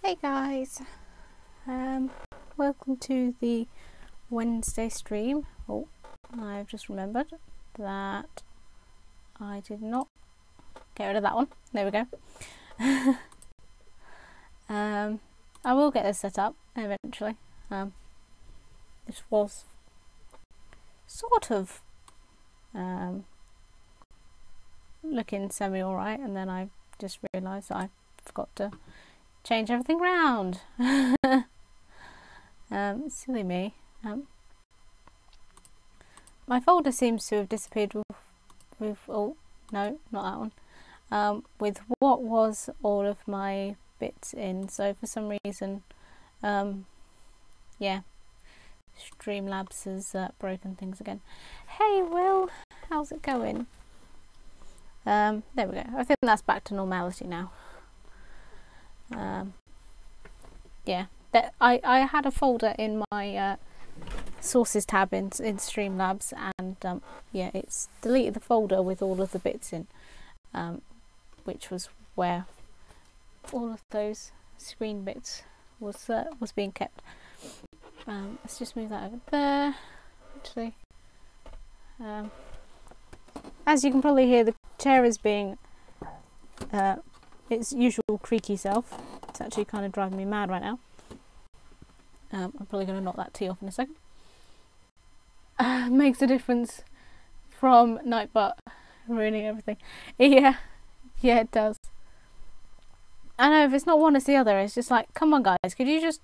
Hey guys, welcome to the Wednesday stream. Oh, I've just remembered that I did not get rid of that one. There we go. I will get this set up eventually. This was sort of looking semi alright, and then I just realised that I forgot to change everything round. Silly me. My folder seems to have disappeared with oh no, not that one. With what was all of my bits in. So for some reason, yeah, Streamlabs has broken things again. Hey Will, how's it going? There we go. I think that's back to normality now. Yeah, that I had a folder in my sources tab in Streamlabs, and yeah, it's deleted the folder with all of the bits in, which was where all of those screen bits was being kept. Let's just move that over there. Actually, as you can probably hear, the chair is being its usual creaky self. It's actually kind of driving me mad right now. I'm probably going to knock that tea off in a second. Makes a difference from Nightbot ruining everything. Yeah, it does. I know, if it's not one, it's the other. It's just like, come on guys, could you just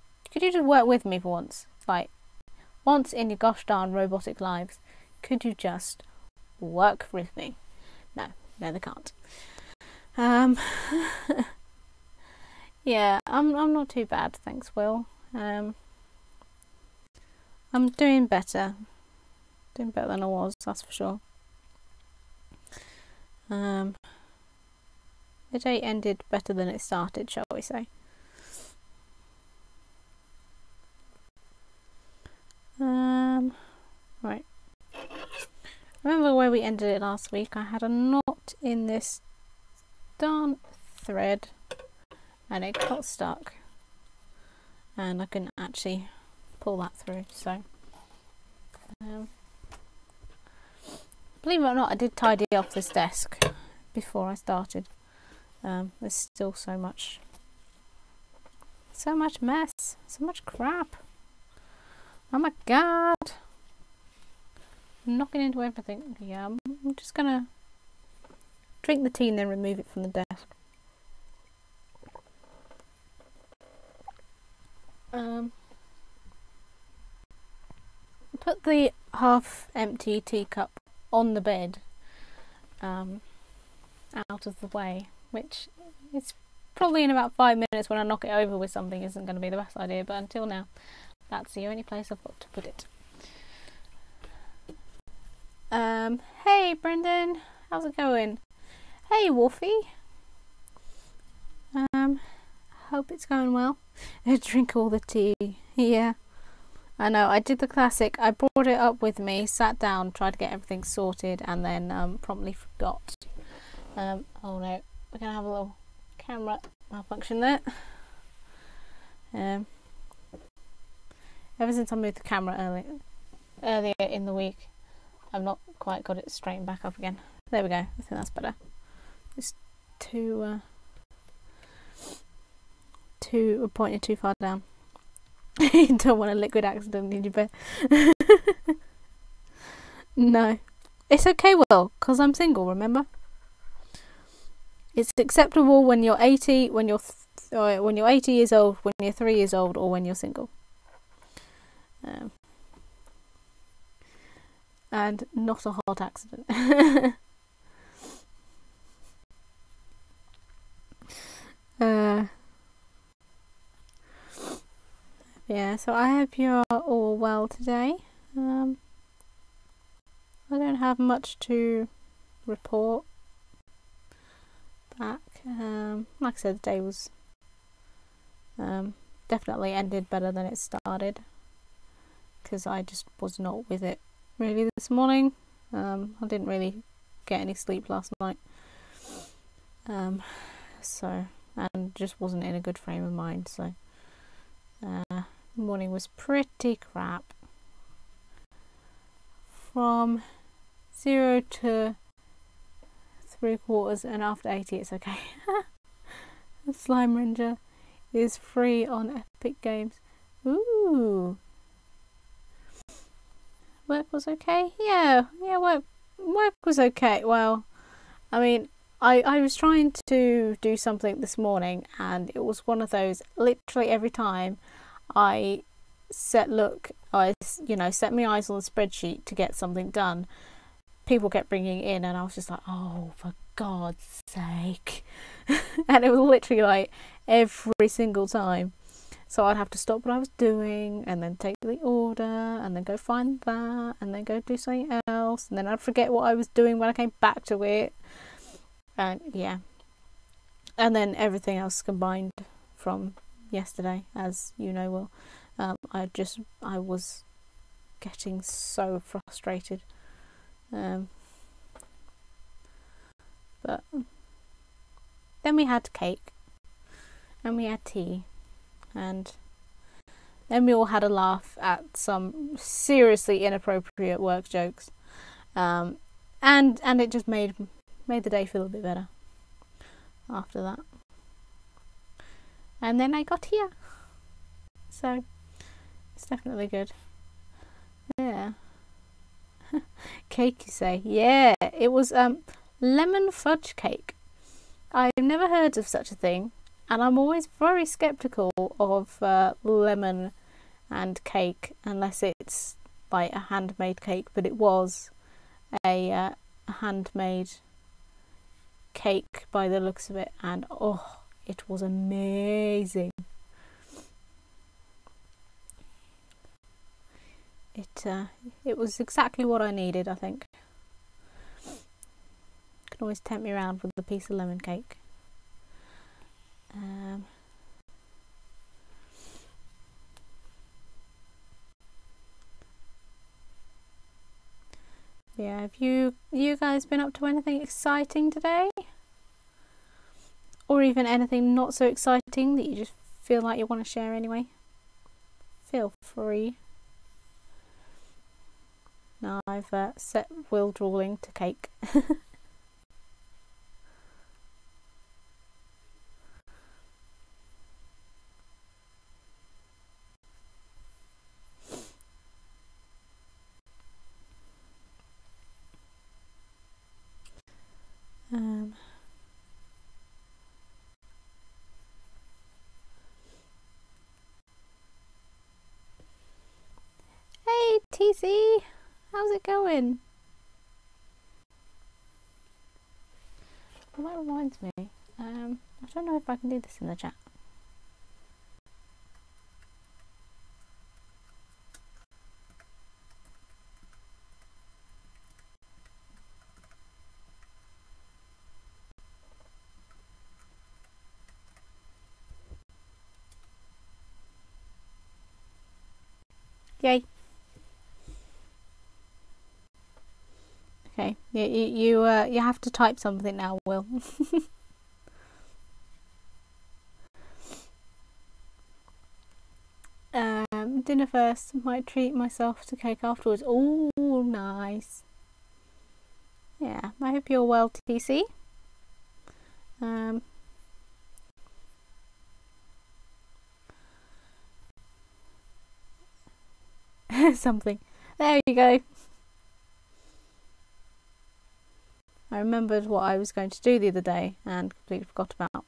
work with me for once? Like, once in your gosh darn robotic lives, could you just work with me? No, they can't. Yeah, I'm not too bad, thanks, Will. I'm doing better. Doing better than I was, that's for sure. The day ended better than it started, shall we say. Right. Remember where we ended it last week? I had a knot in this darn thread and it got stuck. And I couldn't actually pull that through, so believe it or not, I did tidy up this desk before I started. There's still so much mess, so much crap. Oh my god, I'm knocking into everything. Yeah, I'm just gonna drink the tea and then remove it from the desk. Put the half empty teacup on the bed, out of the way, which it's probably in about 5 minutes when I knock it over with something isn't going to be the best idea, but until now that's the only place I've got to put it. Hey Brendan, how's it going? Hey Wolfie, hope it's going well. Drink all the tea. Yeah, I know, I did the classic. I brought it up with me, sat down, tried to get everything sorted, and then promptly forgot. Oh no, we're gonna have a little camera malfunction there. Ever since I moved the camera earlier in the week, I've not quite got it straightened back up again. There we go, I think that's better. It's pointed too far down. You don't want a liquid accident in your bed. No, it's okay, Will, because I'm single, remember? It's acceptable when you're 80, when you're 80 years old, when you're 3 years old, or when you're single. And not a hot accident. Yeah, so I hope you're all well today. I don't have much to report back. Like I said, the day was definitely ended better than it started, because I just was not with it really this morning. I didn't really get any sleep last night. So, and and just wasn't in a good frame of mind, so the morning was pretty crap. From 0 to 3/4 and after 80 it's okay. The Slime Ranger is free on Epic Games. Ooh. Work was okay? Yeah, work was okay. Well, I mean, I was trying to do something this morning, and it was one of those, literally every time I set my eyes on the spreadsheet to get something done, people kept bringing it in, and I was just like, oh, for God's sake. And it was literally like every single time. So I'd have to stop what I was doing and then take the order and then go find that and then go do something else, and then I'd forget what I was doing when I came back to it. And yeah. And then everything else combined from yesterday, as you know, Will. I was getting so frustrated. But then we had cake and we had tea, and then we all had a laugh at some seriously inappropriate work jokes, and it just made the day feel a bit better after that. And then I got here, so it's definitely good. Yeah. Cake, you say? Yeah, it was lemon fudge cake. I've never heard of such a thing, and I'm always very skeptical of lemon and cake unless it's like a handmade cake, but it was a handmade cake by the looks of it, and oh, it was amazing. It was exactly what I needed, I think. Can always tempt me around with a piece of lemon cake. Yeah, have you guys been up to anything exciting today? Or even anything not so exciting that you just feel like you want to share anyway? Feel free. Now I've set Will drawing to cake. Hey TC, how's it going? Well, that reminds me, I don't know if I can do this in the chat. Yay. Okay, you have to type something now, Will. Dinner first, might treat myself to cake afterwards. Oh, nice. Yeah, I hope you're well, TC. Something. There you go. I remembered what I was going to do the other day and completely forgot about.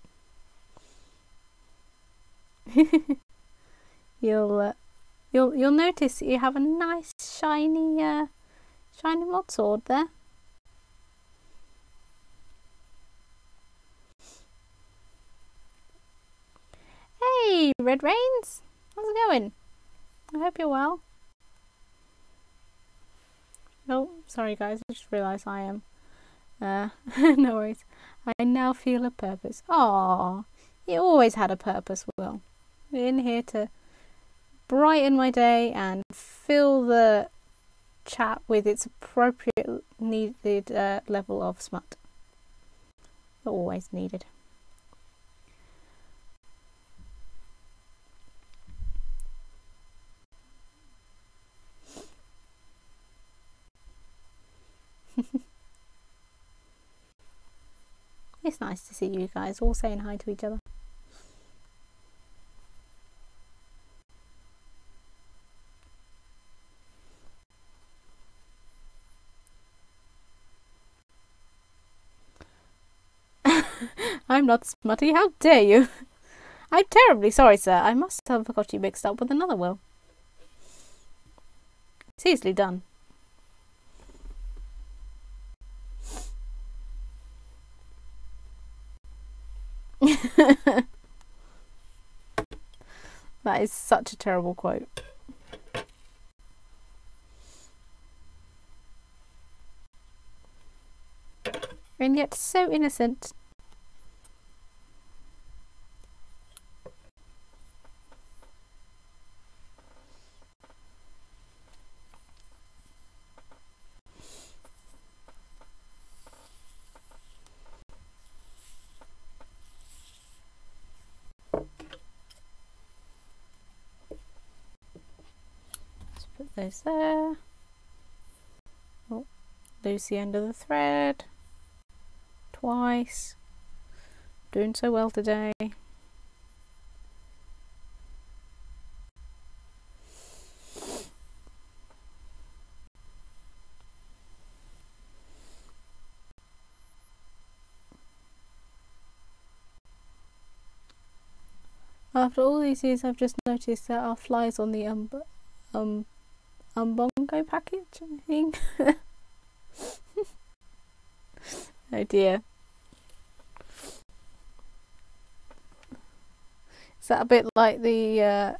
You'll notice that you have a nice shiny mod sword there. Hey, Red Rains, how's it going? I hope you're well. Oh, sorry guys, I just realised I am. No worries. I now feel a purpose. Aww, you always had a purpose, Will. You're in here to brighten my day and fill the chat with its appropriate needed level of smut. Always needed. it's nice to see you guys all saying hi to each other. I'm not smutty, how dare you? I'm terribly sorry, sir. I must have got you mixed up with another Will. It's easily done. That is such a terrible quote. And yet so innocent. Let's put those there. Oh, lose the end of the thread. Twice. Doing so well today. After all these years, I've just noticed there are flies on the umbongo package, I think. Oh dear. Is that a bit like the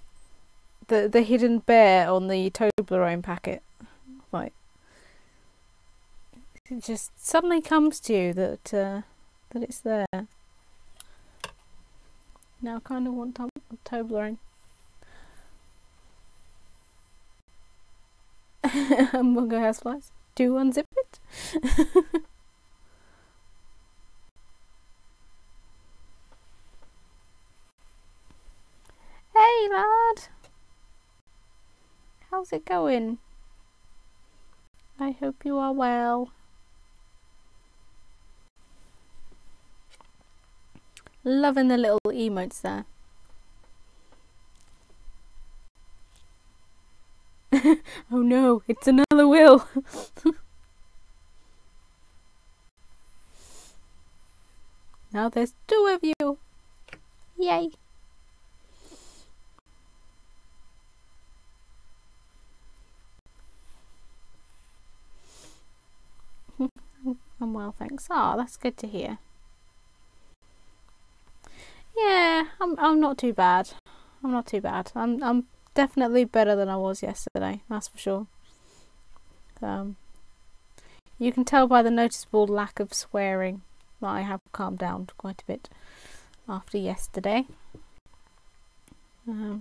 hidden bear on the Toblerone packet? Like, it just suddenly comes to you that that it's there. Now I kind of want Toblerone. Umbongo has flies. Do unzip it. Hey lad, how's it going? I hope you are well. Loving the little emotes there. Oh no, it's another Will. Now there's two of you. Yay. I'm well, thanks. Ah, that's good to hear. Yeah, I'm not too bad. I'm not too bad. I'm definitely better than I was yesterday. That's for sure. You can tell by the noticeable lack of swearing that I have calmed down quite a bit after yesterday. But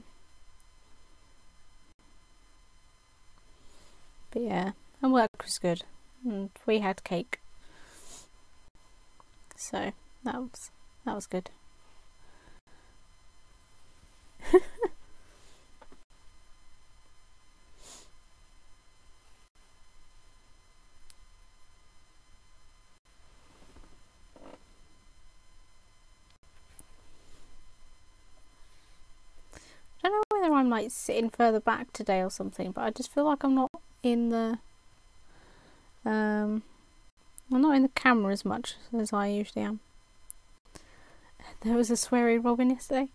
yeah, and work was good, and we had cake, so that was good. I don't know whether I'm like sitting further back today or something, but I just feel like I'm not in the I'm not in the camera as much as I usually am. There was a sweary Robin yesterday.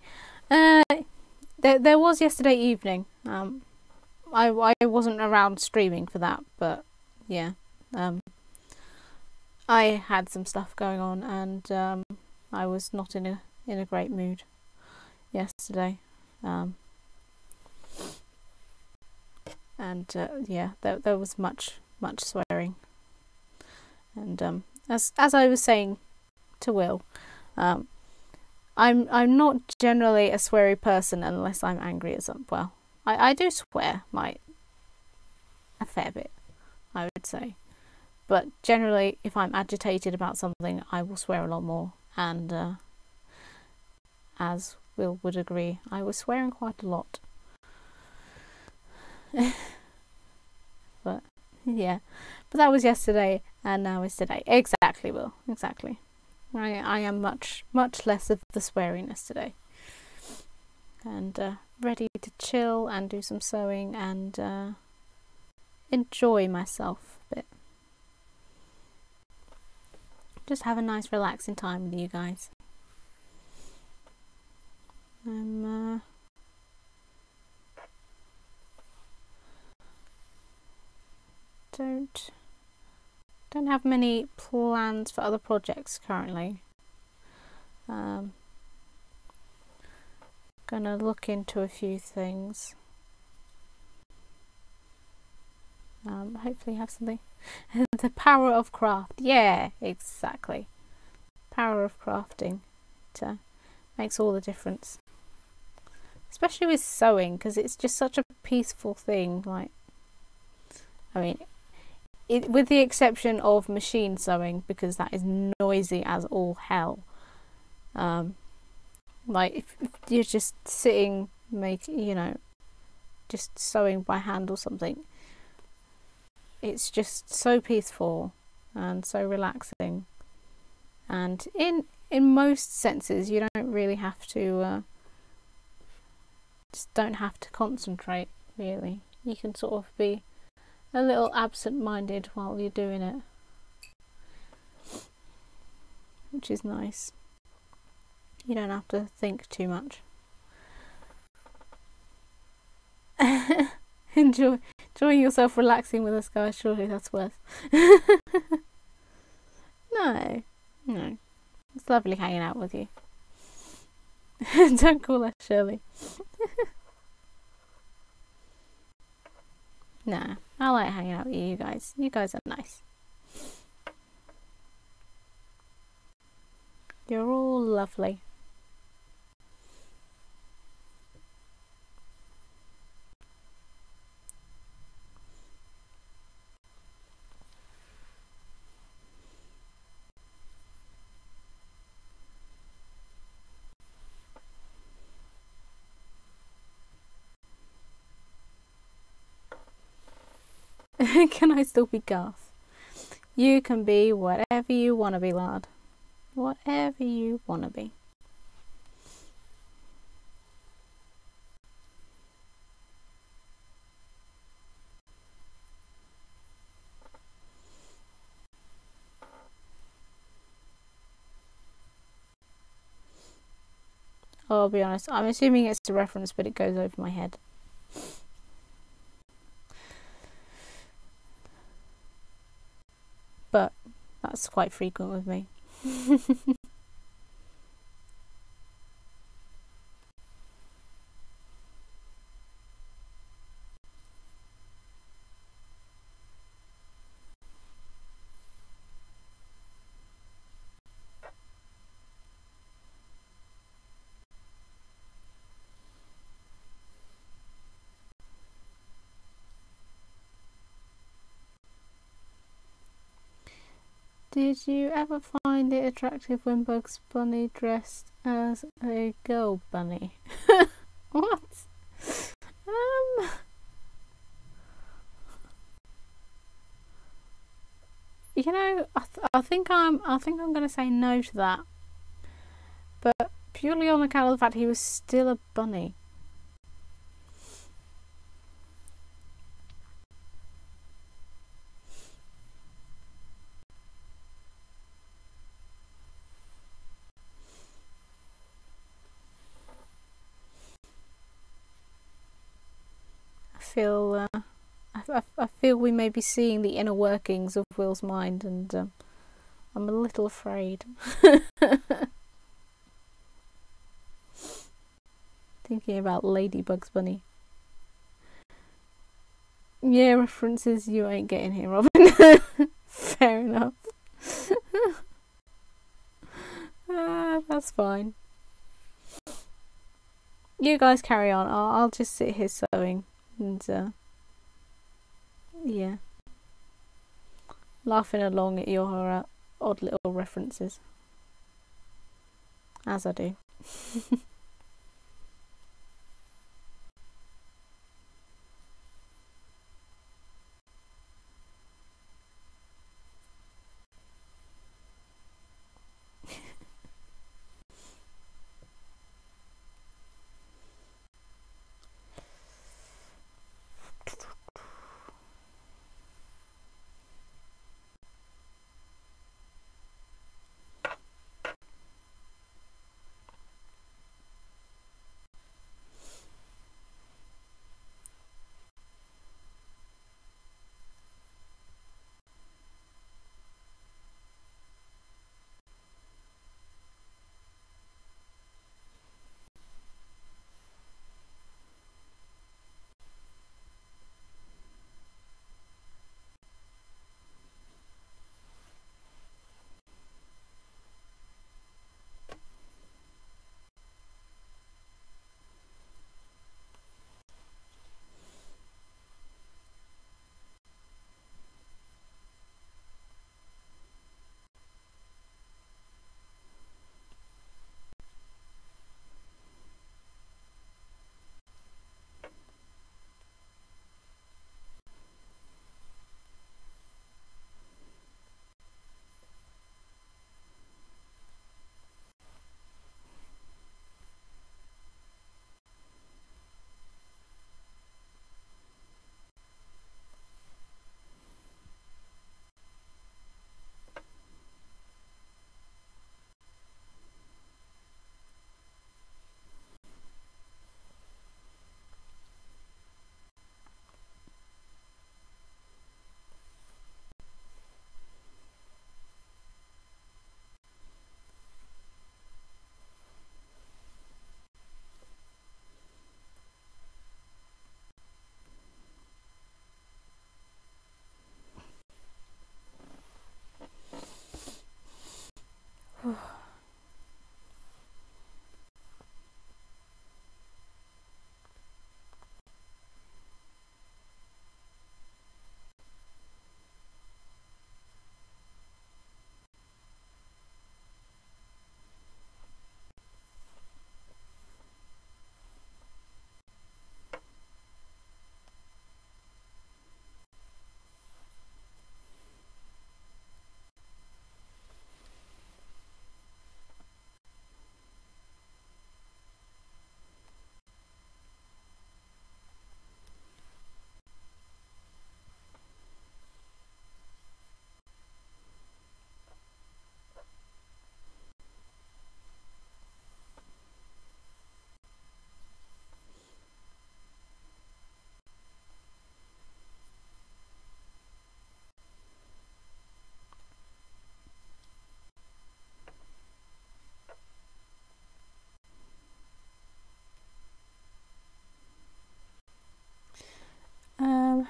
There was yesterday evening. I wasn't around streaming for that, but yeah, I had some stuff going on, and I was not in a great mood yesterday. Yeah, there was much swearing, and as I was saying to Will, I'm not generally a sweary person unless I'm angry at something. Well, I do swear a fair bit, I would say, but generally if I'm agitated about something I will swear a lot more, and as Will would agree, I was swearing quite a lot. But yeah, but that was yesterday and now is today. Exactly, Will, exactly. I am much less of the sweariness today, and ready to chill and do some sewing and enjoy myself a bit. Just have a nice relaxing time with you guys. Don't have many plans for other projects currently. Gonna look into a few things. Hopefully have something. The power of craft. Yeah, exactly. Power of crafting. It makes all the difference. Especially with sewing, because it's just such a peaceful thing. Like, I mean, with the exception of machine sewing, because that is noisy as all hell. Like if you're just sitting, just sewing by hand or something, it's just so peaceful and so relaxing. And in most senses, you don't really have to. Just don't have to concentrate. Really, you can sort of be a little absent-minded while you're doing it, which is nice. You don't have to think too much. Enjoying yourself relaxing with us, guys. Surely that's worse. No. It's lovely hanging out with you. Don't call us Shirley. Nah, I like hanging out with you guys. You guys are nice. You're all lovely. Can I still be Garth? You can be whatever you want to be, lad. Whatever you want to be. Oh, I'll be honest, I'm assuming it's a reference, but it goes over my head. But that's quite frequent with me. Did you ever find it attractive when Bugs Bunny dressed as a girl bunny? What? I think I'm going to say no to that. But purely on account of the fact he was still a bunny. I feel we may be seeing the inner workings of Will's mind, and I'm a little afraid. Thinking about Lady Bugs Bunny. Yeah, references you ain't getting here, Robin. Fair enough. That's fine. You guys carry on. I'll just sit here sewing and yeah, laughing along at your odd little references, as I do.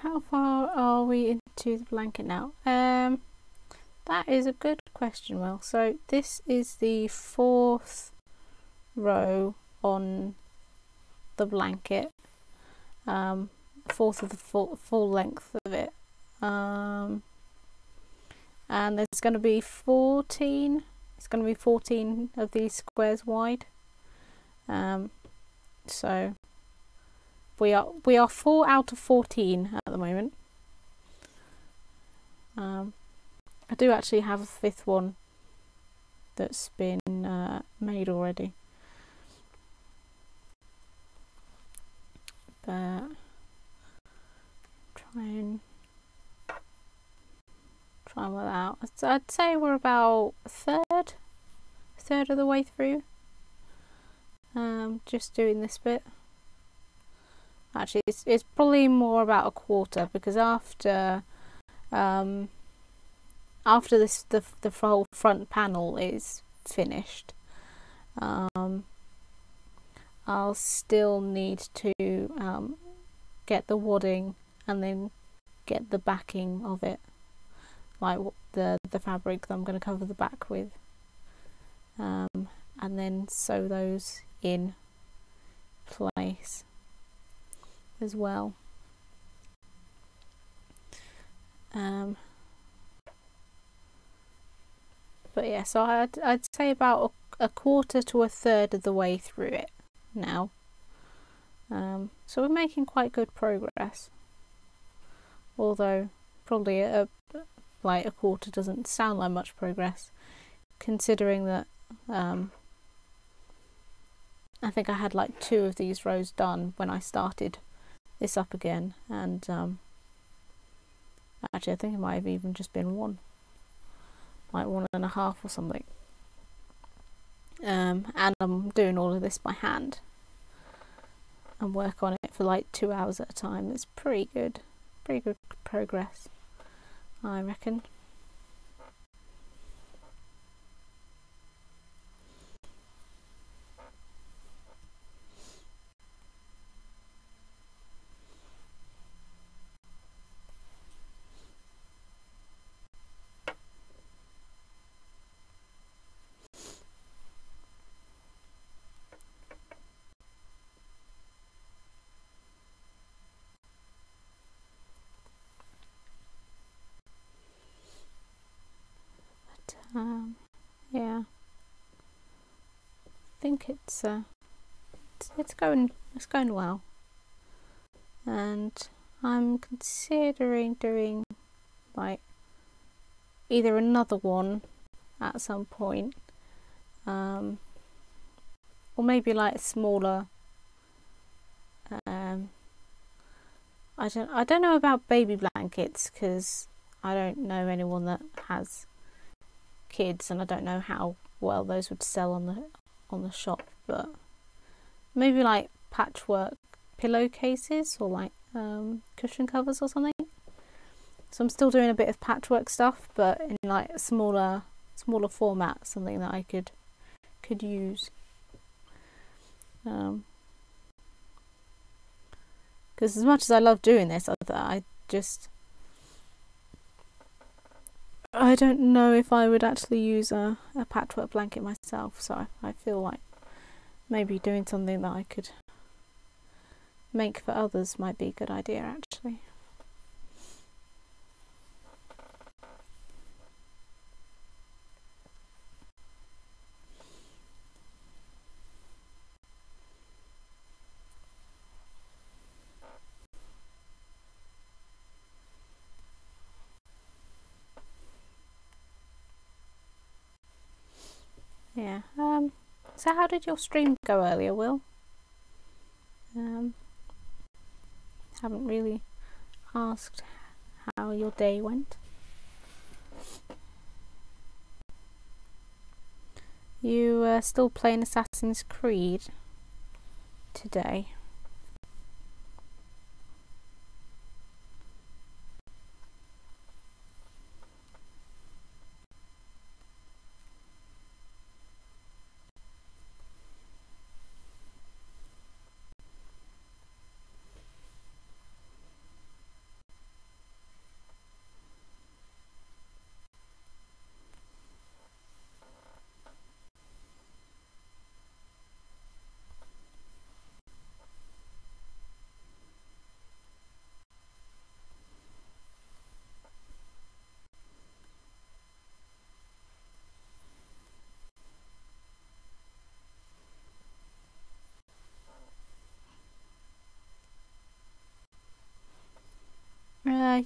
How far are we into the blanket now? That is a good question, Will. So this is the 4th row on the blanket, 4th of the full length of it, and there's going to be 14. It's going to be 14 of these squares wide. So we are 4 out of 14 at the moment. I do actually have a 5th one that's been made already, but try and work that out. I'd say we're about a third of the way through. Just doing this bit. Actually, it's probably more about a quarter, because after this, the whole front panel is finished, I'll still need to get the wadding and then get the backing of it, like the fabric that I'm going to cover the back with, and then sew those in place as well. But yeah, so I'd say about a quarter to a third of the way through it now. So we're making quite good progress, although probably like a quarter doesn't sound like much progress, considering that I think I had like 2 of these rows done when I started this up again, and actually I think it might have even just been 1, like 1.5 or something. And I'm doing all of this by hand and work on it for like 2 hours at a time. It's pretty good progress, I reckon. Yeah, I think it's going well, and I'm considering doing like either another one at some point, or maybe like a smaller. I don't know about baby blankets, because I don't know anyone that has kids, and I don't know how well those would sell on the shop, but maybe like patchwork pillowcases or like cushion covers or something. So I'm still doing a bit of patchwork stuff, but in like a smaller format, something that I could use. Because as much as I love doing this, I don't know if I would actually use a patchwork blanket myself, so I feel like maybe doing something that I could make for others might be a good idea, actually. Yeah. So how did your stream go earlier, Will? Haven't really asked how your day went. You still playing Assassin's Creed today?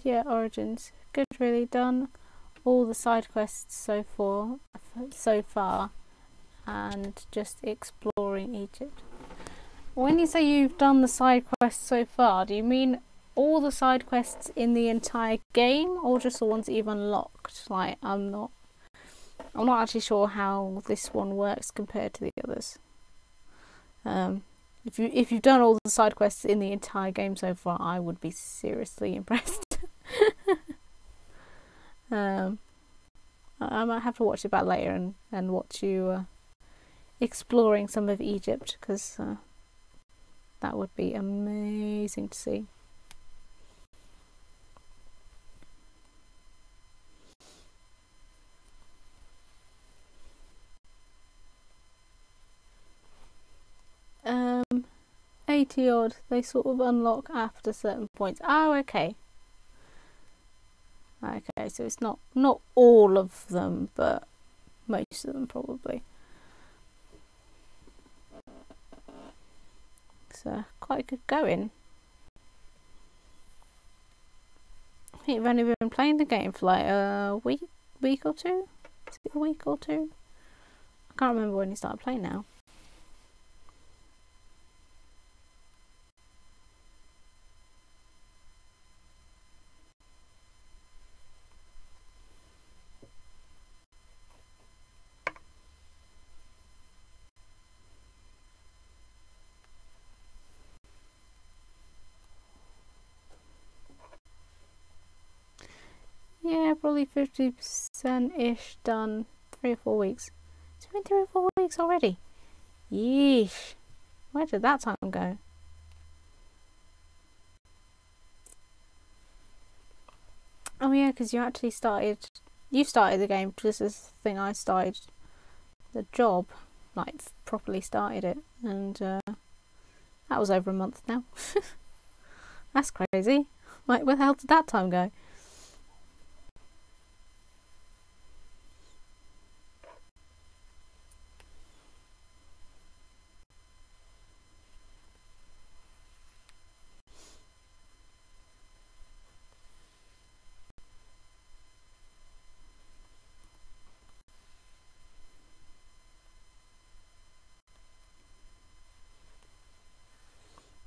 Yeah, Origins. Good, really done all the side quests so far, and just exploring Egypt. When you say you've done the side quests so far, do you mean all the side quests in the entire game, or just the ones that you've unlocked? Like, I'm not actually sure how this one works compared to the others. If you've done all the side quests in the entire game so far, I would be seriously impressed. I might have to watch it back later and watch you exploring some of Egypt, because that would be amazing to see. Um, 80 odd, they sort of unlock after certain points. Oh, okay. Okay, so it's not all of them, but most of them probably. So quite good going. I think you've only been playing the game for like a week or two. Is it a week or two? I can't remember when you started playing now. Yeah, probably 50%-ish done. 3 or 4 weeks. It's been 3 or 4 weeks already. Yeesh. Where did that time go? Oh yeah, because you started the game just as the thing I started the job, like properly started it, and that was over a month now. That's crazy. Like, where the hell did that time go?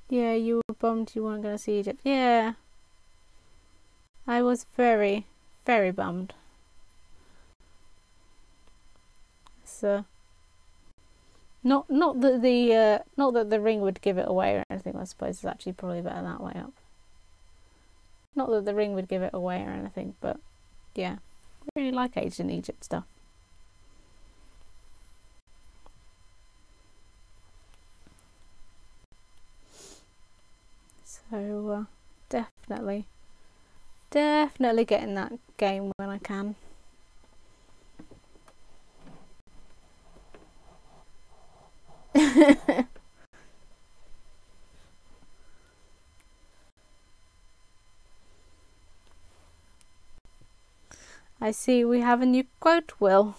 Yeah, you were bummed you weren't going to see Egypt. Yeah, I was very, very bummed. So, not that the ring would give it away or anything. I suppose it's actually probably better that way up. Not that the ring would give it away or anything, but yeah, I really like Ancient Egypt stuff. So definitely getting that game when I can. I see we have a new quote, Will.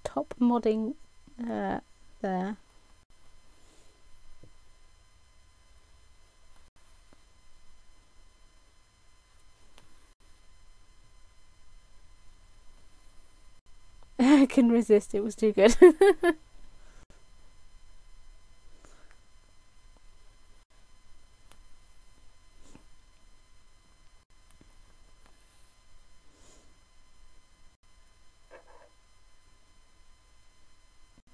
Top modding there. I couldn't resist, it was too good.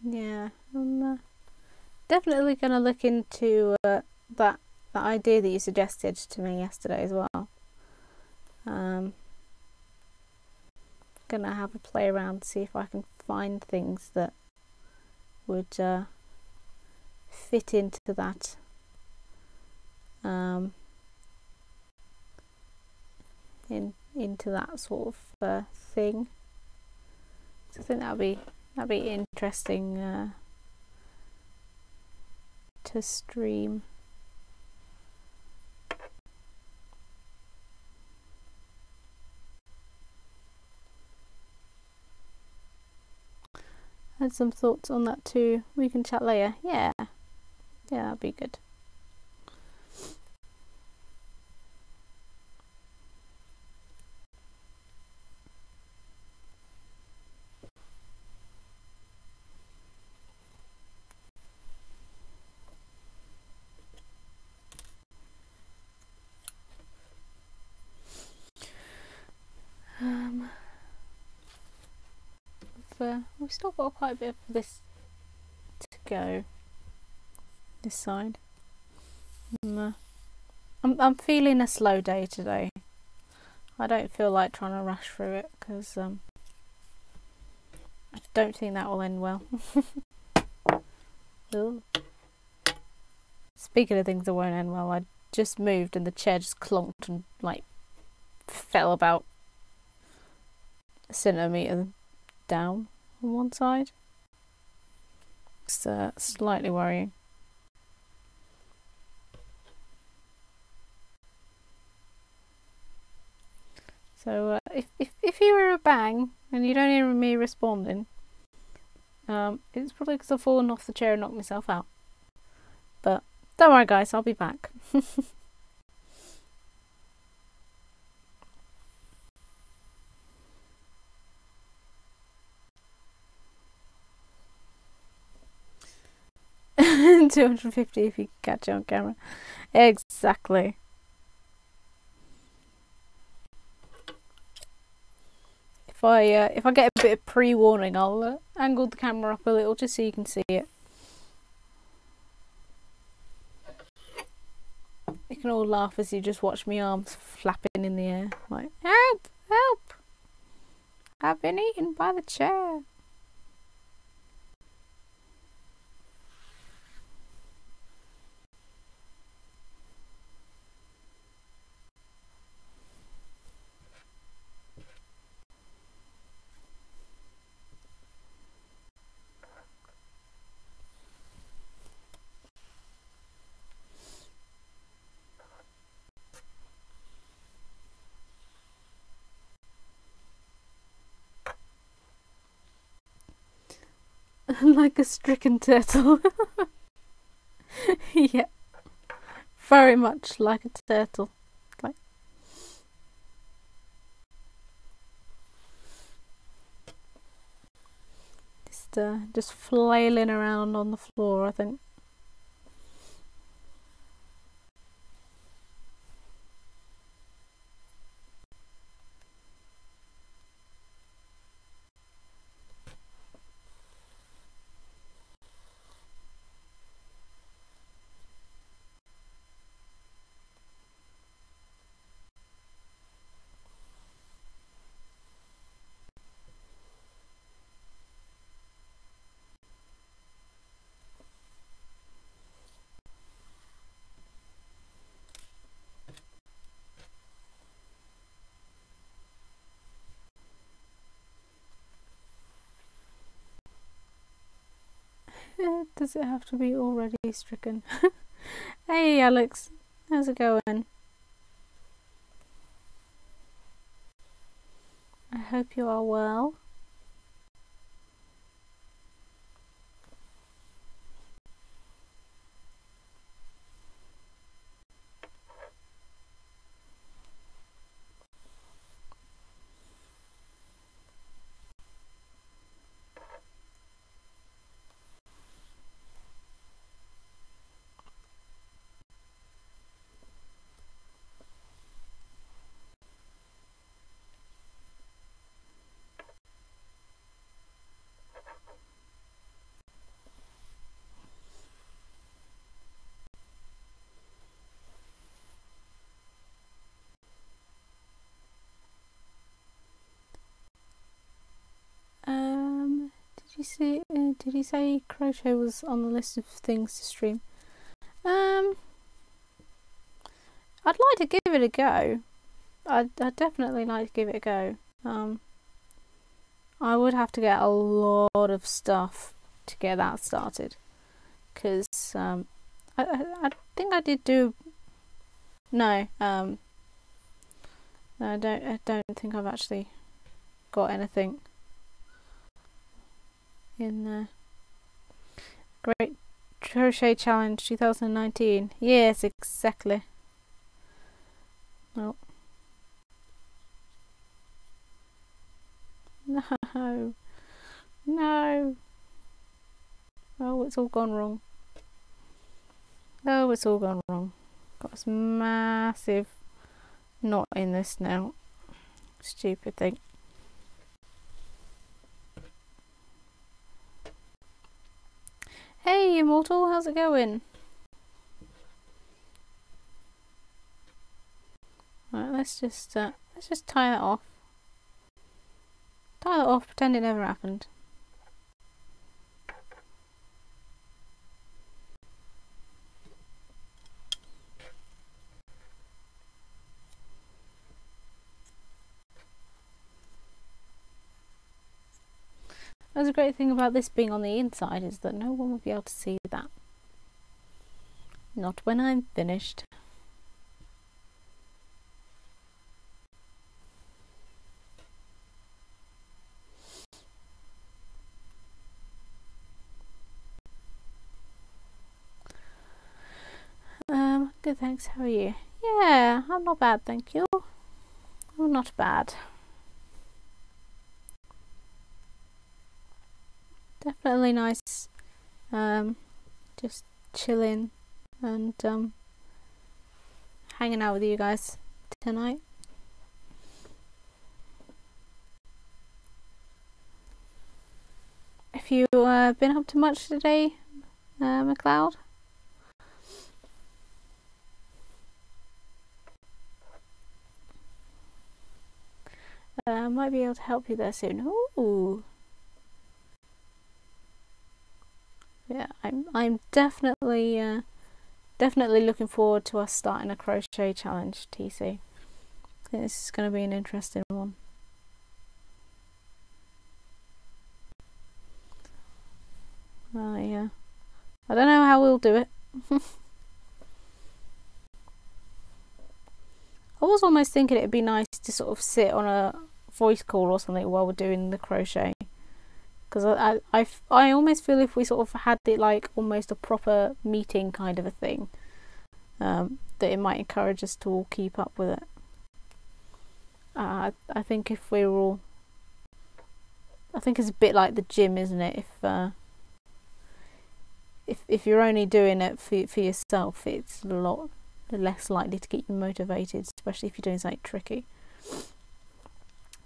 Yeah, I'm definitely gonna look into that idea that you suggested to me yesterday as well. Gonna have a play around to see if I can find things that would fit into that. Into that sort of thing. So I think that'd be interesting to stream. had some thoughts on that too. We can chat later. Yeah, that'd be good. We've still got quite a bit of this to go. This side. I'm feeling a slow day today. I don't feel like trying to rush through it because I don't think that will end well. Speaking of things that won't end well, I just moved and the chair just clonked and like fell about a centimetre down on one side. It's slightly worrying. So if you hear a bang and you don't hear me responding, it's probably because I've fallen off the chair and knocked myself out. But don't worry guys, I'll be back. $250 if you catch it on camera. Exactly. If I get a bit of pre-warning, I'll angle the camera up a little just so you can see it. You can all laugh as you just watch my arms flapping in the air, like help, help! I've been eaten by the chair. Like a stricken turtle. Yeah, very much like a turtle. Like just flailing around on the floor, I think. Does it have to be already stricken? Hey Alex, how's it going? I hope you are well. Did you say crochet was on the list of things to stream? I'd like to give it a go. I'd definitely like to give it a go. I would have to get a lot of stuff to get that started, because I think I did do. No, no, I don't think I've actually got anything in Great Crochet Challenge 2019. Yes, exactly. Oh. No. No. Oh, it's all gone wrong. Oh, it's all gone wrong. Got this massive knot in this now. Stupid thing. Hey, Immortal, how's it going? Right, let's just tie that off. Tie that off, pretend it never happened. That's a great thing about this being on the inside, is that no one will be able to see that. Not when I'm finished. Good, thanks. How are you? Yeah, I'm not bad, thank you. I'm not bad. Definitely nice. Just chilling and hanging out with you guys tonight. Have you been up to much today, McLeod? Might be able to help you there soon. Ooh. Yeah, I'm definitely looking forward to us starting a crochet challenge, TC. I think this is going to be an interesting one. I don't know how we'll do it. I was almost thinking it'd be nice to sort of sit on a voice call or something while we're doing the crochet, because I almost feel if we sort of had it like almost a proper meeting kind of a thing, that it might encourage us to all keep up with it. I think if we're all, I think it's a bit like the gym, isn't it? If you're only doing it for yourself, it's a lot less likely to keep you motivated, especially if you're doing something tricky.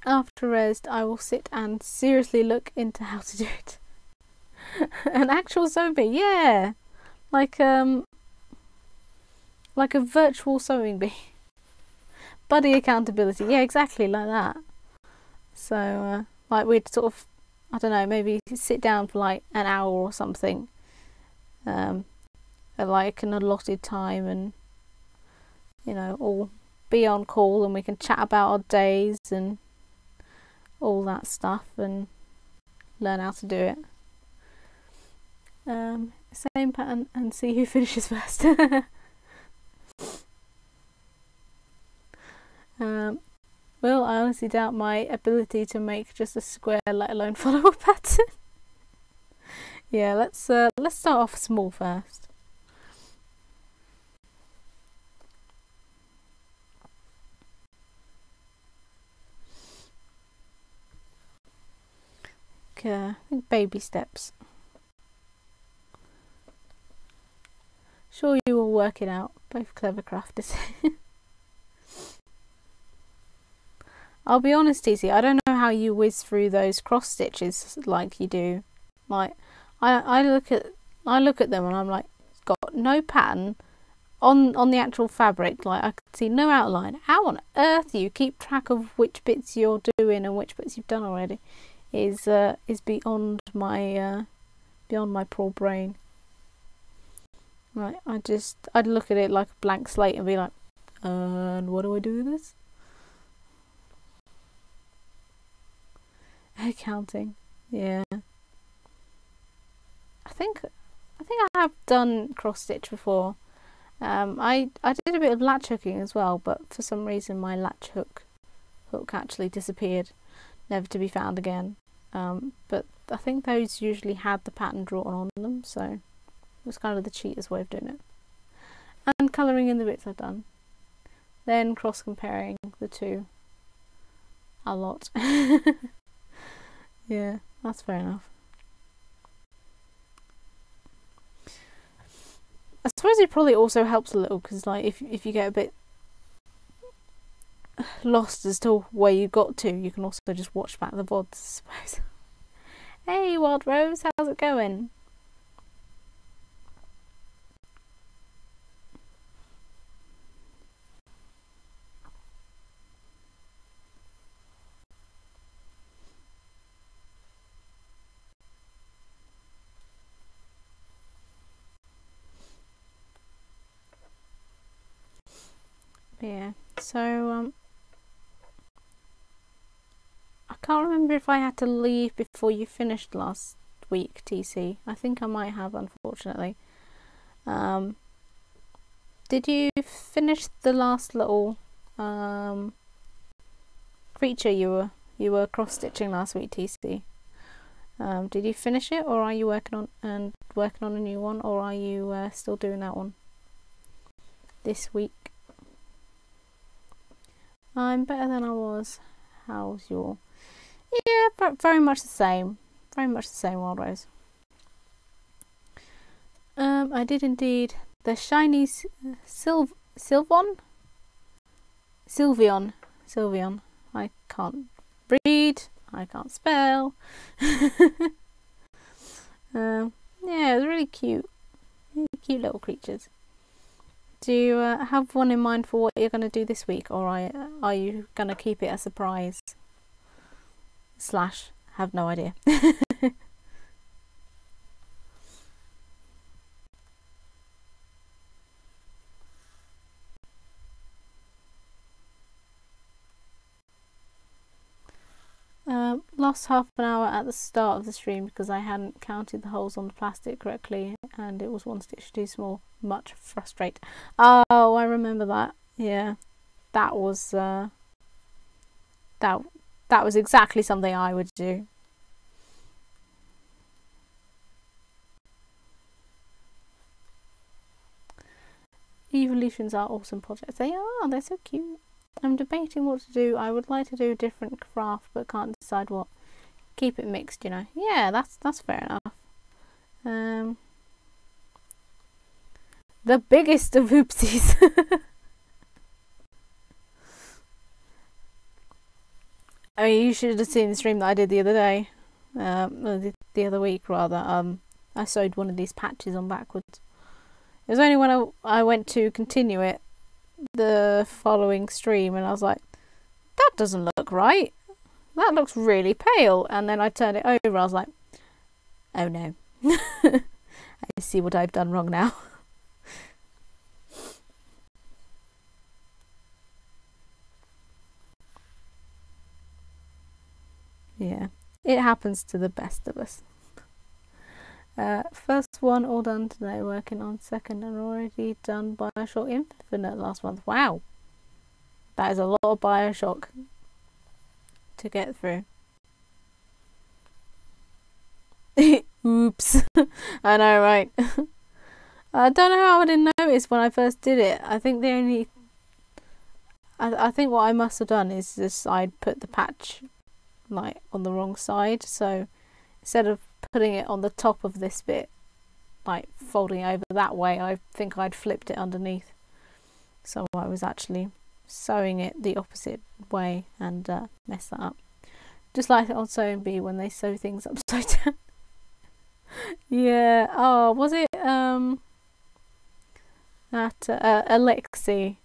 After rest, I will sit and seriously look into how to do it. An actual zombie, yeah, like a virtual sewing bee. Buddy accountability, yeah, exactly like that. So like we'd sort of, I don't know, maybe sit down for like an hour or something, at like an allotted time, and you know, all be on call, and we can chat about our days and all that stuff and learn how to do it. Same pattern and see who finishes first. Well, I honestly doubt my ability to make just a square, let alone follow a pattern. Yeah, let's start off small first. Okay, I think baby steps. Sure, you will work it out. Both clever crafters. I'll be honest, TC, I don't know how you whiz through those cross stitches like you do. Like, I look at them and I'm like, it's got no pattern on the actual fabric. Like, I can see no outline. How on earth do you keep track of which bits you're doing and which bits you've done already? Is beyond my poor brain. Right, I'd look at it like a blank slate and be like, and what do I do with this? Counting, yeah. I think I have done cross stitch before. I did a bit of latch hooking as well, but for some reason my latch hook actually disappeared, never to be found again. But I think those usually had the pattern drawn on them, so it was kind of the cheater's way of doing it. And colouring in the bits I've done. Then cross comparing the two a lot. Yeah, that's fair enough. I suppose it probably also helps a little because, like, if you get a bit lost as to where you got to, you can also just watch back the VODs, I suppose. Hey, Wild Rose, how's it going? Yeah, so I can't remember if I had to leave before you finished last week, TC. I think I might have, unfortunately. Did you finish the last little creature you were cross stitching last week, TC? Did you finish it, or are you working on a new one, or are you still doing that one this week? I'm better than I was. How's your? Yeah, but very much the same. Very much the same, Wild Rose. I did indeed. The shiny Sylveon. I can't read. I can't spell. Yeah, it's really cute. Really cute little creatures. Do you have one in mind for what you're going to do this week, or are you going to keep it a surprise? / have no idea. Lost half an hour at the start of the stream because I hadn't counted the holes on the plastic correctly and it was one stitch too small. Much frustrate. Oh, I remember that. Yeah, that was that was exactly something I would do. Evolutions are awesome projects. They are. They're so cute. I'm debating what to do. I would like to do a different craft, but can't decide what. Keep it mixed, you know. Yeah, that's fair enough. The biggest of oopsies. I mean, you should have seen the stream that I did the other day. The other week, rather. I sewed one of these patches on backwards. It was only when I went to continue it the following stream and I was like, that doesn't look right. That looks really pale. And then I turned it over. I was like, oh no. I see what I've done wrong now. Yeah, it happens to the best of us. First one all done today, working on second and already done Bioshock Infinite last month. Wow, that is a lot of Bioshock to get through. Oops. I know, right? I don't know how I didn't notice when I first did it. I think I think what I must have done is just I'd put the patch like on the wrong side, so instead of putting it on the top of this bit, like folding it over that way, I think I'd flipped it underneath, so I was actually sewing it the opposite way and messed that up, just like on Sewing Bee when they sew things upside down. Yeah. Oh, was it that Alexi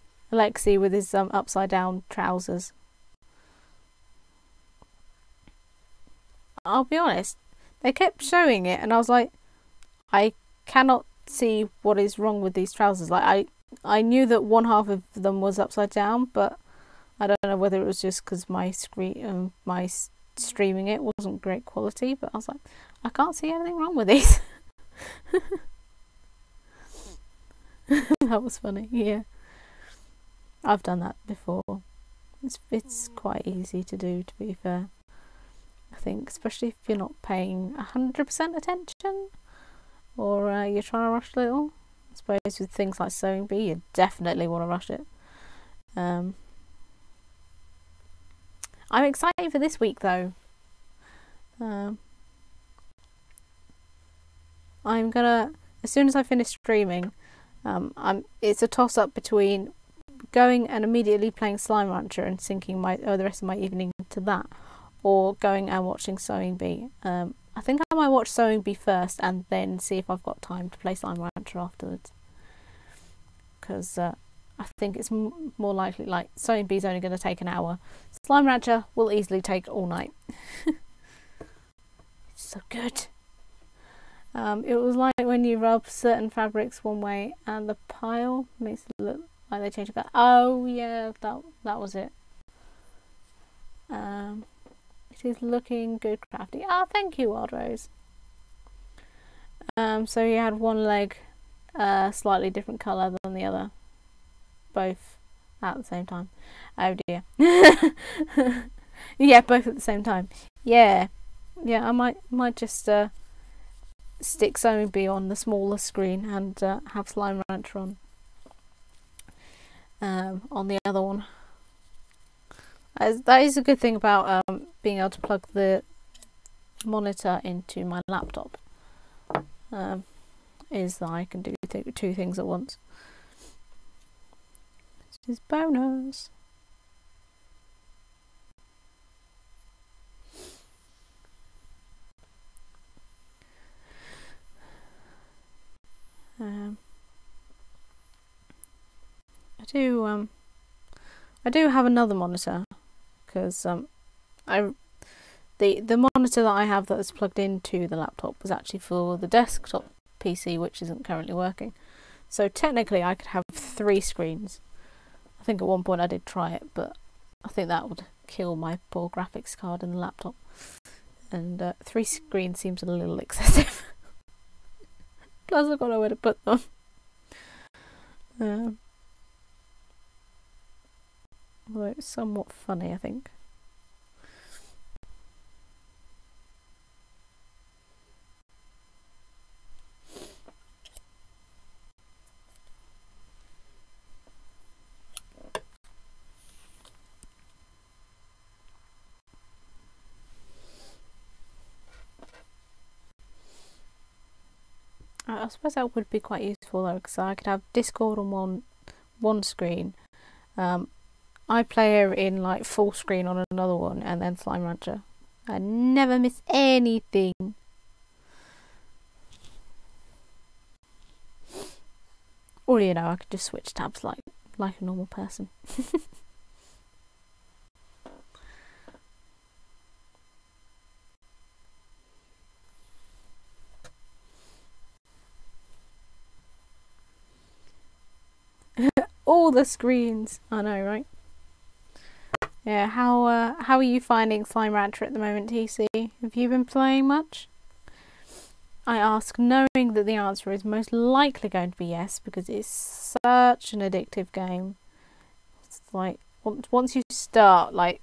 with his upside down trousers? I'll be honest, they kept showing it and I was like, I cannot see what is wrong with these trousers. Like I knew that one half of them was upside down, but I don't know whether it was just because my streaming it wasn't great quality, but I was like, I can't see anything wrong with these. That was funny. Yeah, I've done that before. It's quite easy to do, to be fair. I think, especially if you're not paying 100% attention, or you're trying to rush a little. I suppose with things like Sewing Bee, you definitely want to rush it. I'm excited for this week though. I'm gonna, as soon as I finish streaming, it's a toss up between going and immediately playing Slime Rancher and sinking the rest of my evening into that, or going and watching Sewing Bee. I think I might watch Sewing Bee first and then see if I've got time to play Slime Rancher afterwards, because I think it's more likely, like, Sewing Bee's only going to take an hour. Slime Rancher will easily take all night. It's so good. It was like when you rub certain fabrics one way and the pile makes it look like they change colour. Oh yeah, that was it. It is looking good, Crafty. Ah, thank you, Wild Rose. So you had one leg slightly different colour than the other, both at the same time. Oh dear. Yeah, both at the same time. Yeah, I might just stick Sewing Bee on the smaller screen and have Slime Rancher on the other one. That is a good thing about being able to plug the monitor into my laptop, is that I can do two things at once. This is bonus. I do have another monitor, because the monitor that I have that is plugged into the laptop was actually for the desktop PC, which isn't currently working. So technically I could have 3 screens. I think at one point I did try it, but I think that would kill my poor graphics card in the laptop. And 3 screens seems a little excessive. Plus I've got nowhere to put them. Although it's somewhat funny, I think. I suppose that would be quite useful though, because I could have Discord on one screen, iPlayer in like full screen on another one, and then Slime Rancher. I never miss anything. Or you know, I could just switch tabs like a normal person. All the screens, I know, right? Yeah, how are you finding Slime Rancher at the moment, TC? Have you been playing much? I ask knowing that the answer is most likely going to be yes, because it's such an addictive game. It's like, once you start, like,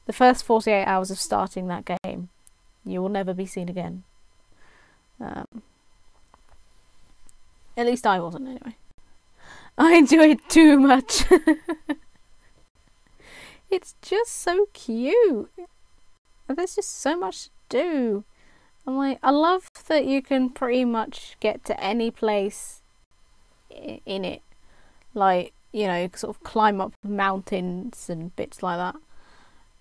the first 48 hours of starting that game, you will never be seen again. At least I wasn't, anyway. I enjoy it too much. It's just so cute. There's just so much to do. I'm like, I love that you can pretty much get to any place in it. Like, you know, sort of climb up mountains and bits like that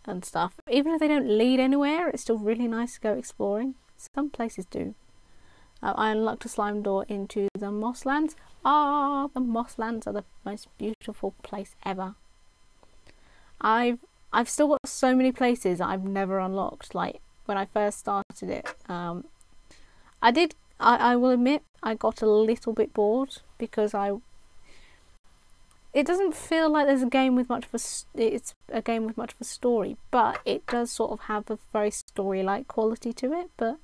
and stuff. Even if they don't lead anywhere, it's still really nice to go exploring. Some places do. I unlocked a slime door into the Mosslands. Ah, the Mosslands are the most beautiful place ever. I've still got so many places I've never unlocked. Like when I first started it, I will admit I got a little bit bored, because it doesn't feel like there's a game with much of it's a game with much of a story, but it does sort of have a very story-like quality to it. But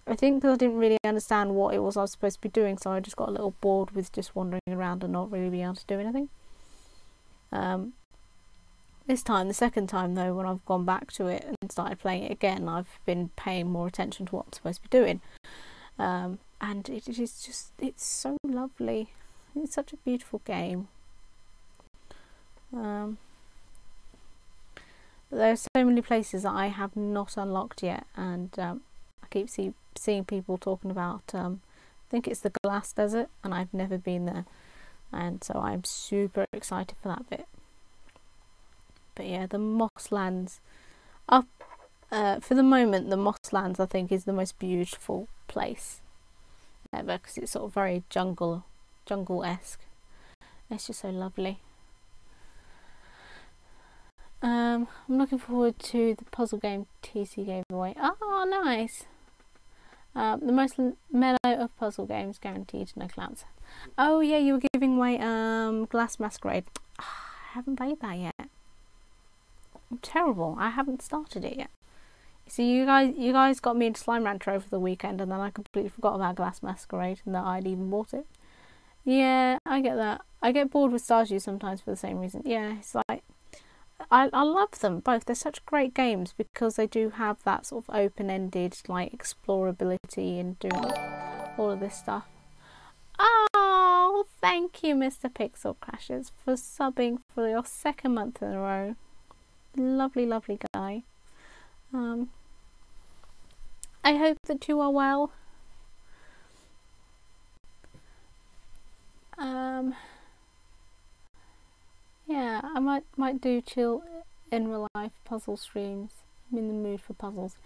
I think because I didn't really understand what it was I was supposed to be doing, so I just got a little bored with just wandering around and not really being able to do anything. This time, the second time though, when I've gone back to it and started playing it again, I've been paying more attention to what I'm supposed to be doing. And it is just, it's so lovely. It's such a beautiful game. But there are so many places that I have not unlocked yet, and I keep seeing people talking about, I think it's the Glass Desert, and I've never been there, and so I'm super excited for that bit. But yeah, the Mosslands, up for the moment, the Mosslands I think is the most beautiful place ever, because it's sort of very jungle-esque. It's just so lovely. I'm looking forward to the puzzle game TC gave away. Oh, nice! The most mellow of puzzle games, guaranteed, no clouds. Oh yeah, you were giving away Glass Masquerade. I haven't played that yet. I'm terrible. I haven't started it yet. See, you guys got me into Slime Rancher over the weekend, and then I completely forgot about Glass Masquerade and that I'd even bought it. Yeah, I get that. I get bored with Stardew sometimes for the same reason. Yeah, it's like I love them both. They're such great games because they do have that sort of open-ended like explorability and doing all of this stuff. Oh, thank you, Mr. Pixel Crashers, for subbing for your second month in a row. Lovely, lovely guy. I hope that you are well. Yeah, I might do chill in real life puzzle streams. I'm in the mood for puzzles.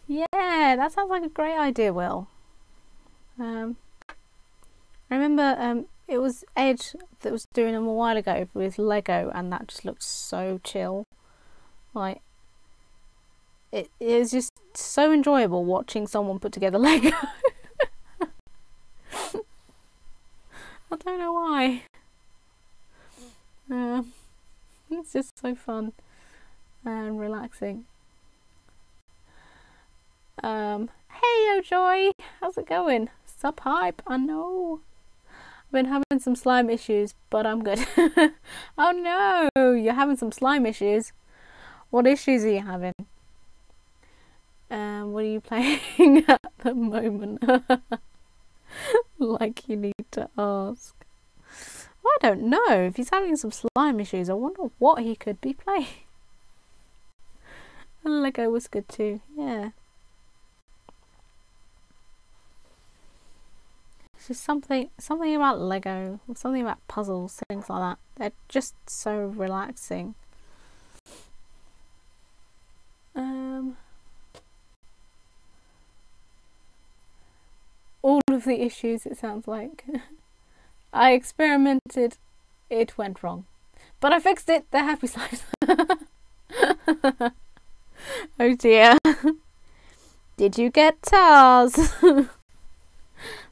Yeah, that sounds like a great idea, Will. I remember it was Ed that was doing them a while ago with Lego, and that just looked so chill. Like, it was just so enjoyable watching someone put together Lego. I don't know why. It's just so fun and relaxing. Hey, Joy, how's it going? Sup hype? I know. I've been having some slime issues, but I'm good. Oh no, you're having some slime issues. What issues are you having? What are you playing at the moment? Like you need to ask. Well, I don't know. If he's having some slime issues, I wonder what he could be playing. And Lego was good too, yeah. It's just something about Lego, or something about puzzles, things like that. They're just so relaxing. All of the issues, it sounds like. I experimented, it went wrong. But I fixed it, they're happy slimes. Oh dear. Did you get Tars?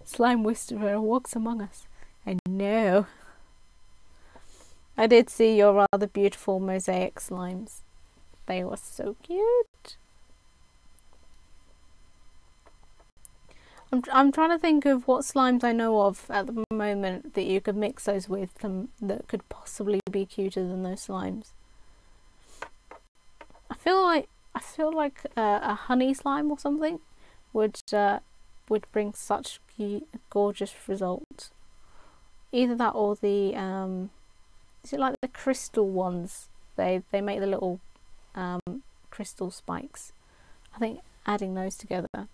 Slime Whisperer walks among us. I know. I did see your rather beautiful mosaic slimes. They were so cute. I'm trying to think of what slimes I know of at the moment that you could mix those with that could possibly be cuter than those slimes. I feel like a honey slime or something would bring such gorgeous results. Either that or the is it like the crystal ones? They make the little crystal spikes. I think adding those together.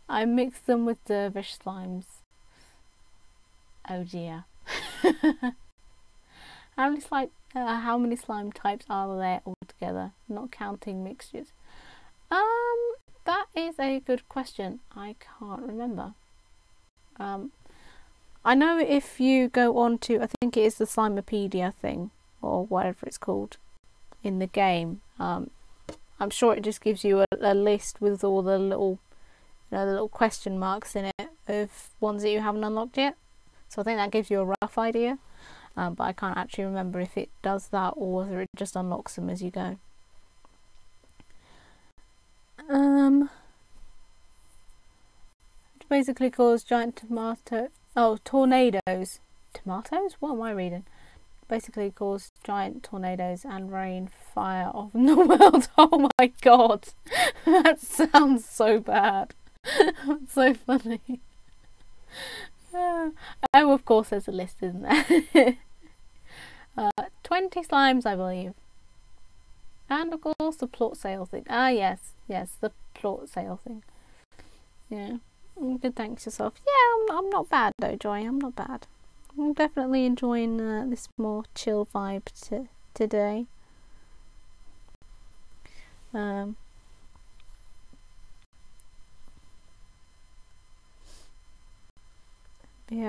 I mixed them with dervish slimes. Oh dear. How many slime types are there altogether, not counting mixtures? That is a good question. I can't remember. I know if you go on to, I think it is the Slimepedia thing, or whatever it's called, in the game. I'm sure it just gives you a list with all the little the little question marks in it of ones that you haven't unlocked yet. So I think that gives you a rough idea, but I can't actually remember if it does that or whether it just unlocks them as you go. It basically cause giant tornadoes. Tomatoes? What am I reading? Basically cause giant giant tornadoes and rain fire off in the world. Oh my god, that sounds so bad. That's so funny. Oh, of course there's a list, isn't there? 20 slimes, I believe. And of course the plot sale thing. Ah, yes, the plot sale thing. Yeah, good, thanks yourself. Yeah, I'm not bad though, Joy. I'm not bad. I'm definitely enjoying this more chill vibe today. Yeah,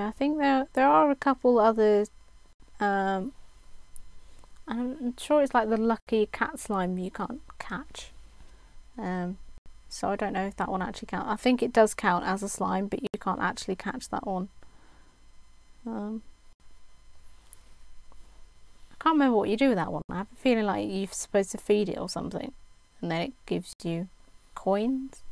I think there are a couple others. I'm sure it's like the lucky cat slime you can't catch. So I don't know if that one actually counts. I think it does count as a slime, but you can't actually catch that one. I can't remember what you do with that one. I have a feeling like you're supposed to feed it or something, and then it gives you coins.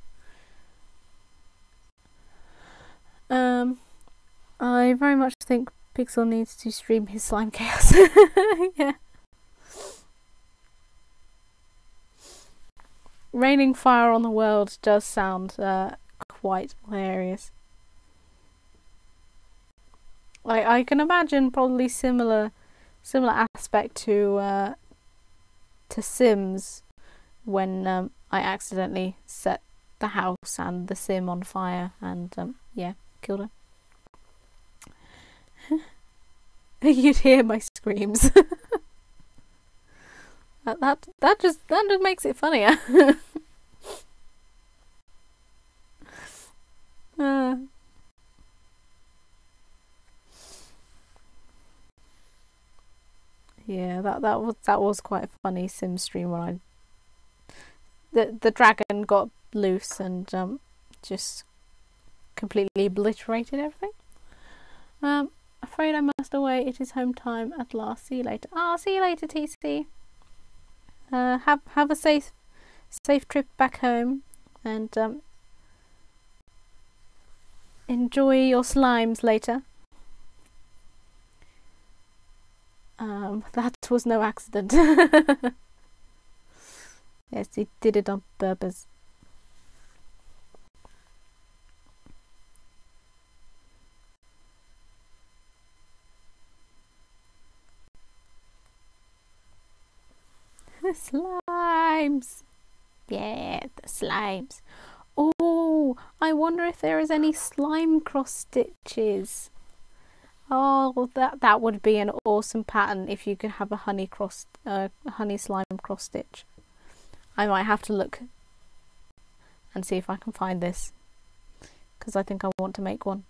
I very much think Pixel needs to stream his slime chaos. Yeah. Raining fire on the world does sound quite hilarious. I can imagine probably similar aspect to Sims when I accidentally set the house and the sim on fire and yeah, killed her. You'd hear my screams. that just makes it funnier. Yeah, that was quite a funny sim stream when the dragon got loose and just completely obliterated everything. Afraid I must away. It is home time at last. See you later. Ah, see you later, TC. Have a safe trip back home, and enjoy your slimes later. That was no accident. Yes, he did it on purpose. Slimes! Yeah, the slimes. Oh, I wonder if there is any slime cross stitches. Oh, that would be an awesome pattern if you could have a honey slime cross stitch. I might have to look and see if I can find this, because I think I want to make one.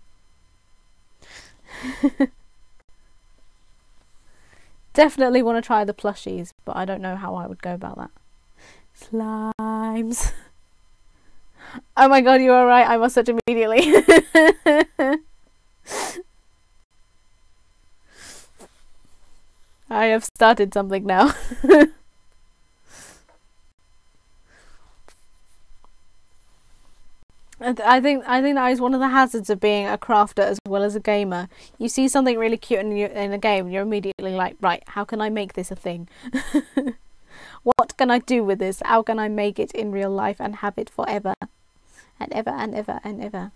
Definitely want to try the plushies, but I don't know how I would go about that. Slimes. Oh my god, you are right. I must search immediately. I have started something now. I think that is one of the hazards of being a crafter as well as a gamer. You see something really cute in a game, and you're immediately like, right, how can I make this a thing? What can I do with this? How can I make it in real life and have it forever? And ever and ever and ever.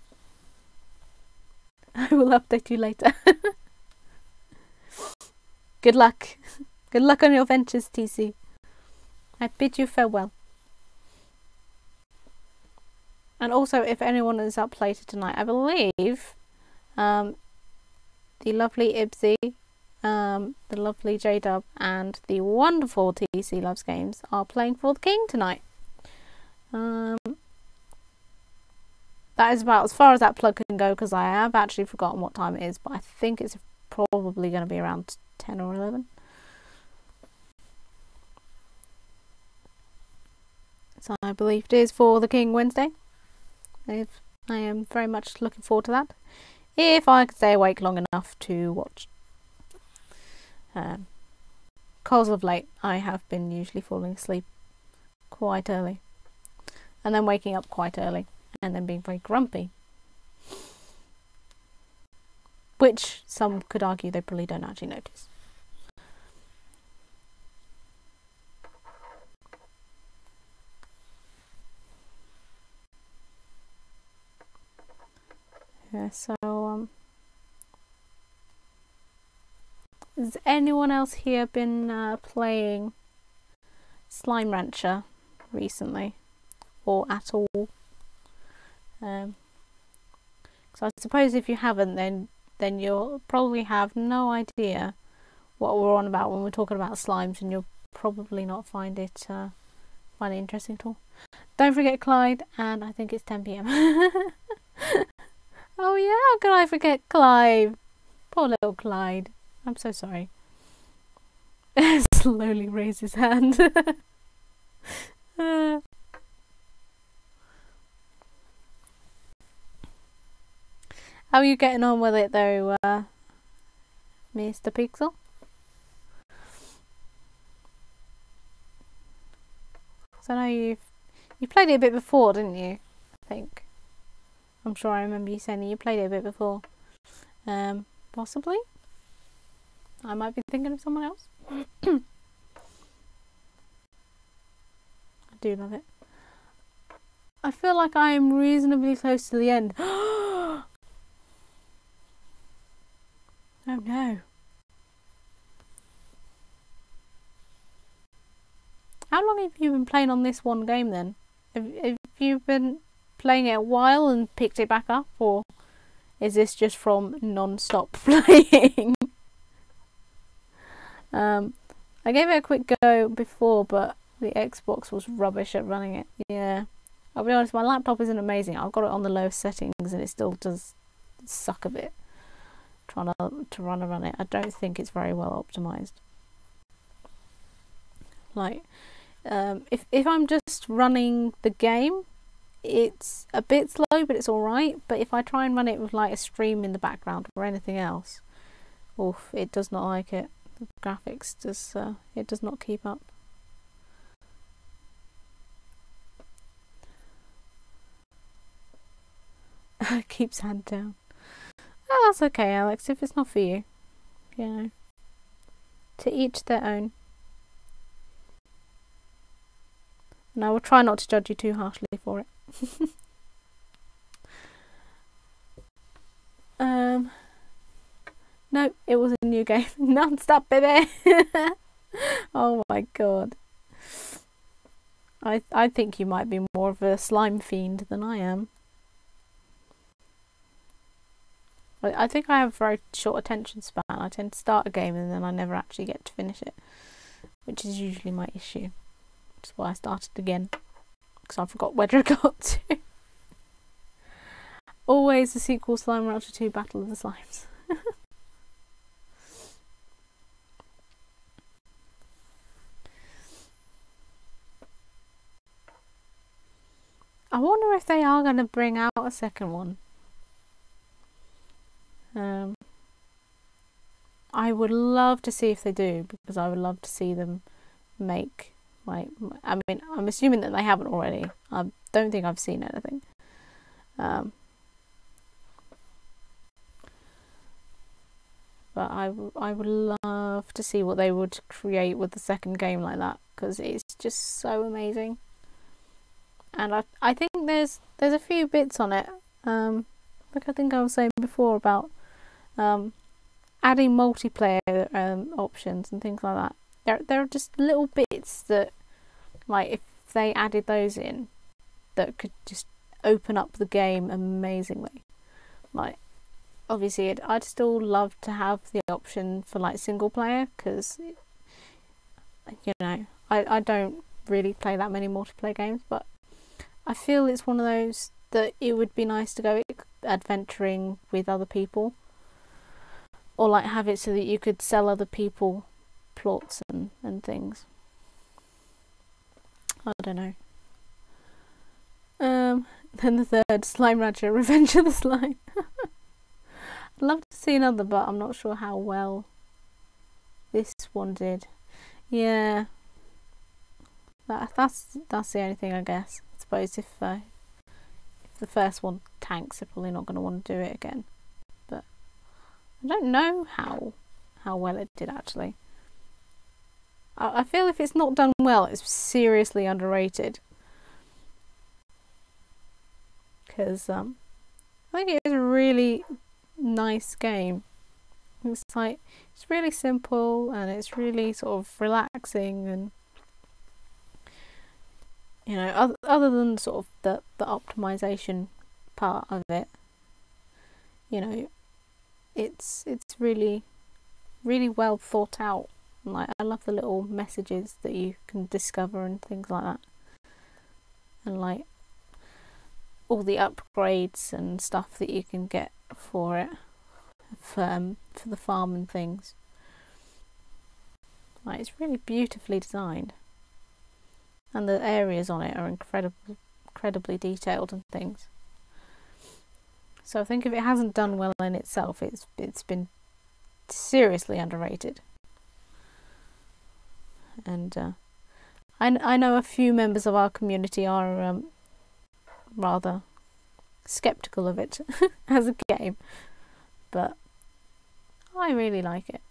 I will update you later. Good luck. Good luck on your ventures, TC. I bid you farewell. And also, if anyone is up later tonight, I believe the lovely Ibsy, the lovely J-Dub, and the wonderful TC Loves Games are playing For the King tonight. That is about as far as that plug can go, because I have actually forgotten what time it is, but I think it's probably going to be around 10 or 11. So I believe it is For the King Wednesday. I am very much looking forward to that, if I could stay awake long enough to watch. Because of late I have been usually falling asleep quite early, and then waking up quite early, and then being very grumpy, which some could argue they probably don't actually notice. Yeah, so has anyone else here been playing Slime Rancher recently, or at all? So I suppose if you haven't, then you'll probably have no idea what we're on about when we're talking about slimes, and you'll probably not find it interesting at all. Don't forget Clyde, and I think it's 10 PM. Oh yeah, how could I forget Clyde? Poor little Clyde. I'm so sorry. Slowly raise his hand. How are you getting on with it though, Mr. Pixel? So I know you played it a bit before, didn't you? I think. I'm sure I remember you saying that you played it a bit before. Possibly? I might be thinking of someone else. I do love it. I feel like I am reasonably close to the end. Oh no. How long have you been playing on this one game then? Have you been playing it a while and picked it back up, or is this just from non-stop playing? I gave it a quick go before, but the Xbox was rubbish at running it. Yeah, I'll be honest, my laptop isn't amazing. I've got it on the lowest settings and it still does suck a bit trying to run it. I don't think it's very well optimized. Like, if I'm just running the game, it's a bit slow, but it's alright. But if I try and run it with like a stream in the background or anything else, oof, it does not like it. The graphics does not keep up. Keeps hand down. Oh, that's okay, Alex. If it's not for you, you know, to each their own. And I will try not to judge you too harshly for it. No, it was a new game. Non-stop, baby. Oh my god. I think you might be more of a slime fiend than I am. I think I have a very short attention span. I tend to start a game and then I never actually get to finish it, which is usually my issue. Which is why I started again, because I forgot where I got to. Always the sequel, Slime Rancher 2 Battle of the Slimes. I wonder if they are going to bring out a second one. I would love to see if they do, because I would love to see them make, like, I mean, I'm assuming that they haven't already. I don't think I've seen anything. But I would love to see what they would create with the second game like that, because it's just so amazing. And I think there's a few bits on it. Like I think I was saying before about adding multiplayer options and things like that. There are just little bits that, like, if they added those in, that could just open up the game amazingly. Like, obviously I'd still love to have the option for like single player, because, you know, I don't really play that many multiplayer games, but I feel it's one of those that it would be nice to go adventuring with other people, or like have it so that you could sell other people plots and things. I don't know. Then the third, Slime Rancher, Revenge of the Slime. I'd love to see another, but I'm not sure how well this one did. Yeah, that's the only thing, I guess. I suppose if the first one tanks, they're probably not going to want to do it again. But I don't know how well it did actually. I feel if it's not done well, it's seriously underrated. Because think it is a really nice game. It's like, it's really simple and it's really sort of relaxing, and you know, other than sort of the optimization part of it, you know, it's really well thought out. Like, I love the little messages that you can discover and things like that, and like all the upgrades and stuff that you can get for it, for the farm and things. Like, it's really beautifully designed, and the areas on it are incredibly detailed and things. So I think if it hasn't done well in itself, it's been seriously underrated. And I know a few members of our community are rather skeptical of it as a game, but I really like it.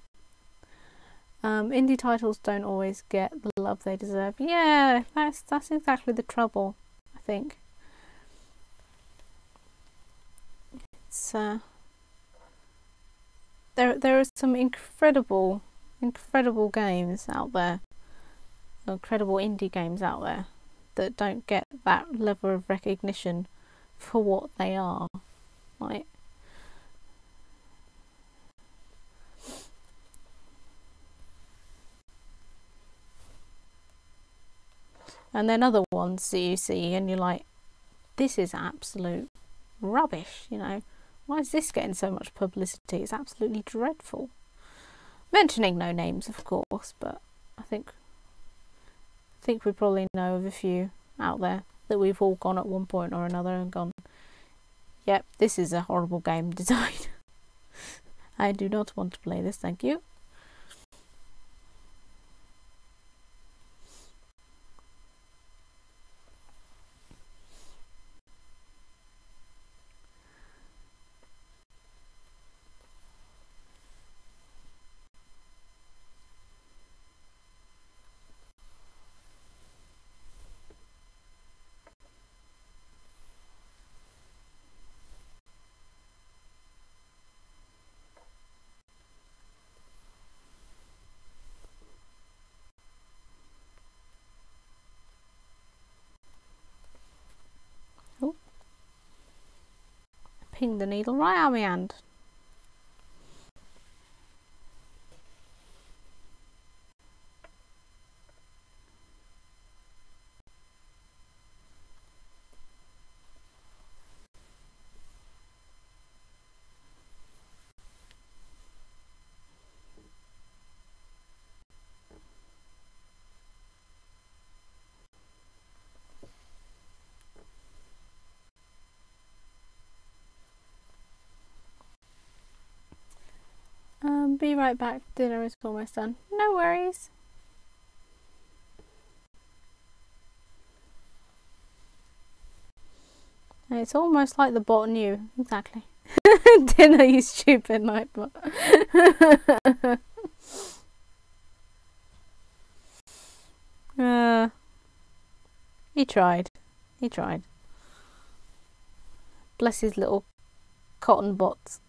Indie titles don't always get the love they deserve. Yeah, that's exactly the trouble, I think. It's there are some incredible games out there, incredible indie games out there that don't get that level of recognition for what they are. Like, and then other ones that you see and you're like, this is absolute rubbish, you know. Why is this getting so much publicity? It's absolutely dreadful. Mentioning no names, of course, but I think we probably know of a few out there that we've all gone at one point or another and gone, yep, this is a horrible game design. I do not want to play this, thank you. Ping the needle right out of my hand. Be right back, dinner is almost done. No worries. It's almost like the bot knew. Exactly. Dinner, you stupid nightbot. He tried. He tried. Bless his little cotton bots.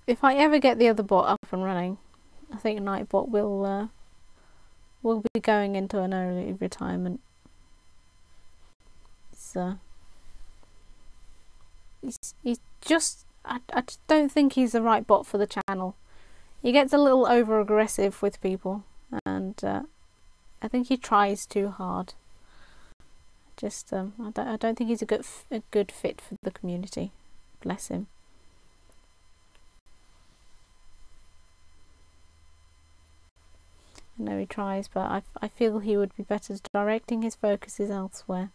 If I ever get the other bot up and running, I think Nightbot will be going into an early retirement. He's just I just don't think he's the right bot for the channel. He gets a little over aggressive with people, and I think he tries too hard. Just I don't think he's a good fit for the community. Bless him. I know he tries, but I feel he would be better directing his focuses elsewhere.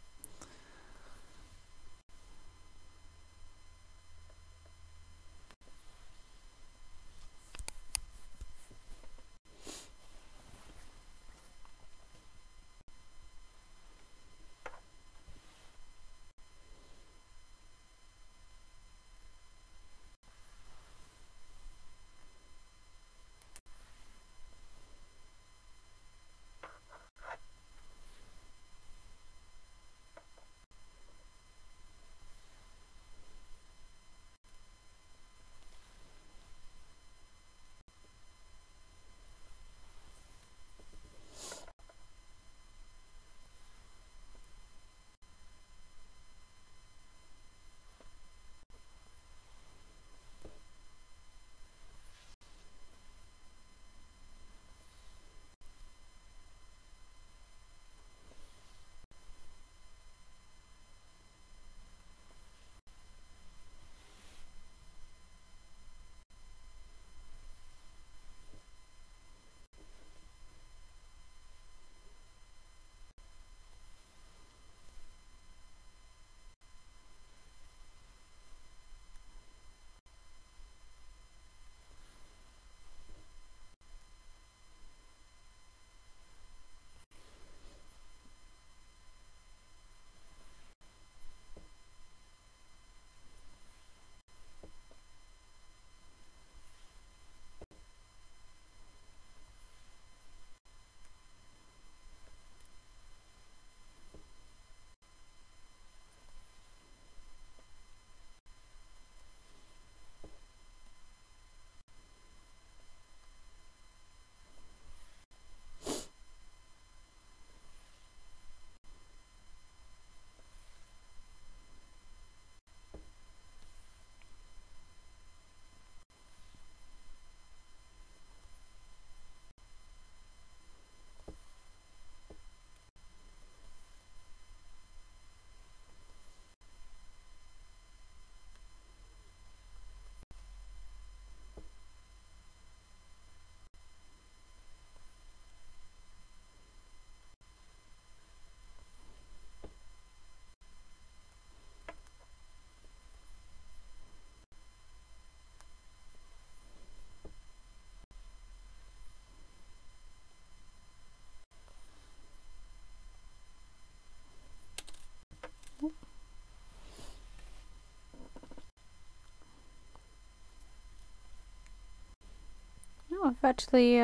actually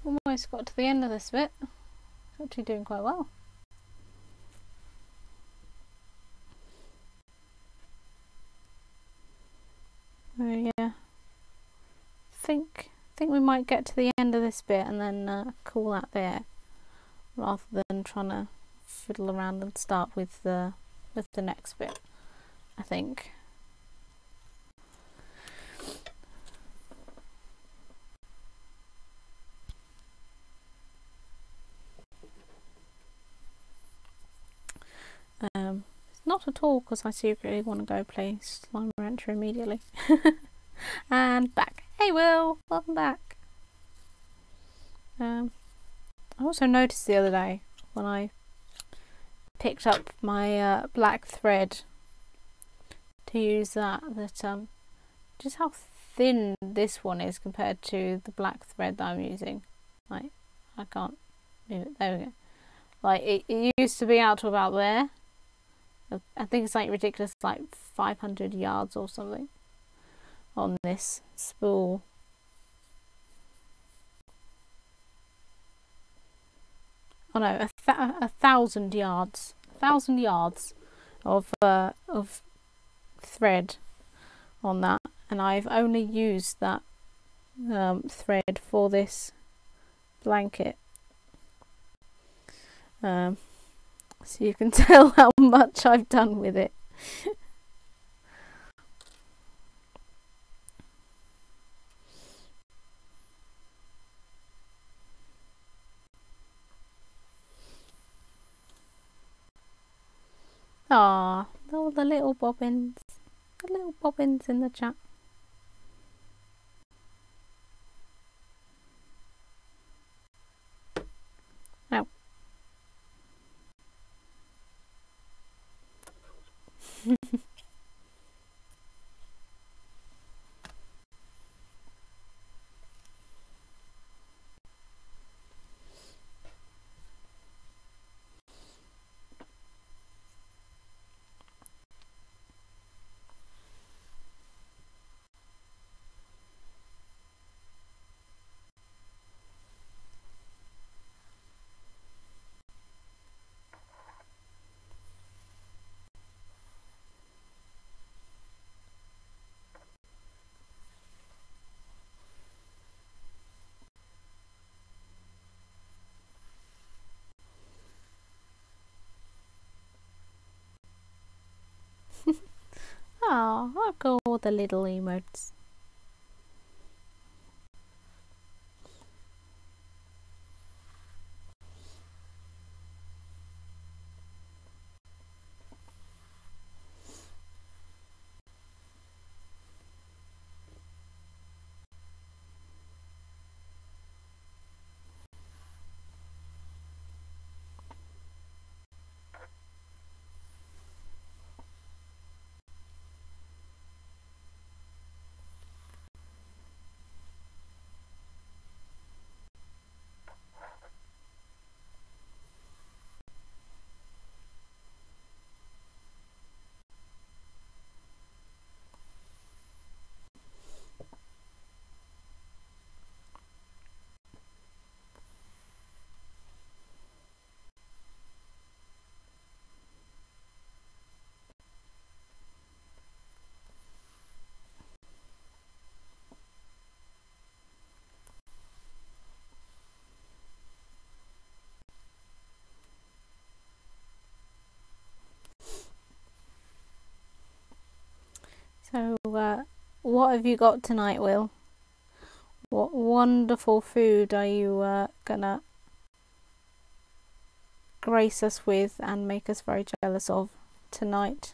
almost got to the end of this bit. It's actually doing quite well. Oh yeah. Think we might get to the end of this bit and then call that there, rather than trying to fiddle around and start with the next bit, I think. Not at all, because I secretly want to go play Slime Rancher immediately. And back. Hey Will, welcome back. I also noticed the other day when I picked up my black thread to use that just how thin this one is compared to the black thread that I'm using. Like, I can't move it. There we go. Like, it used to be out to about there. I think it's like ridiculous, like 500 yards or something on this spool. Oh no, 1,000 yards. 1,000 yards of thread on that, and I've only used that thread for this blanket. So you can tell how much I've done with it. Ah, all the little bobbins. The little bobbins in the chat. Ow. Oh, I'll go all the little emotes. So, what have you got tonight, Will? What wonderful food are you gonna grace us with and make us very jealous of tonight?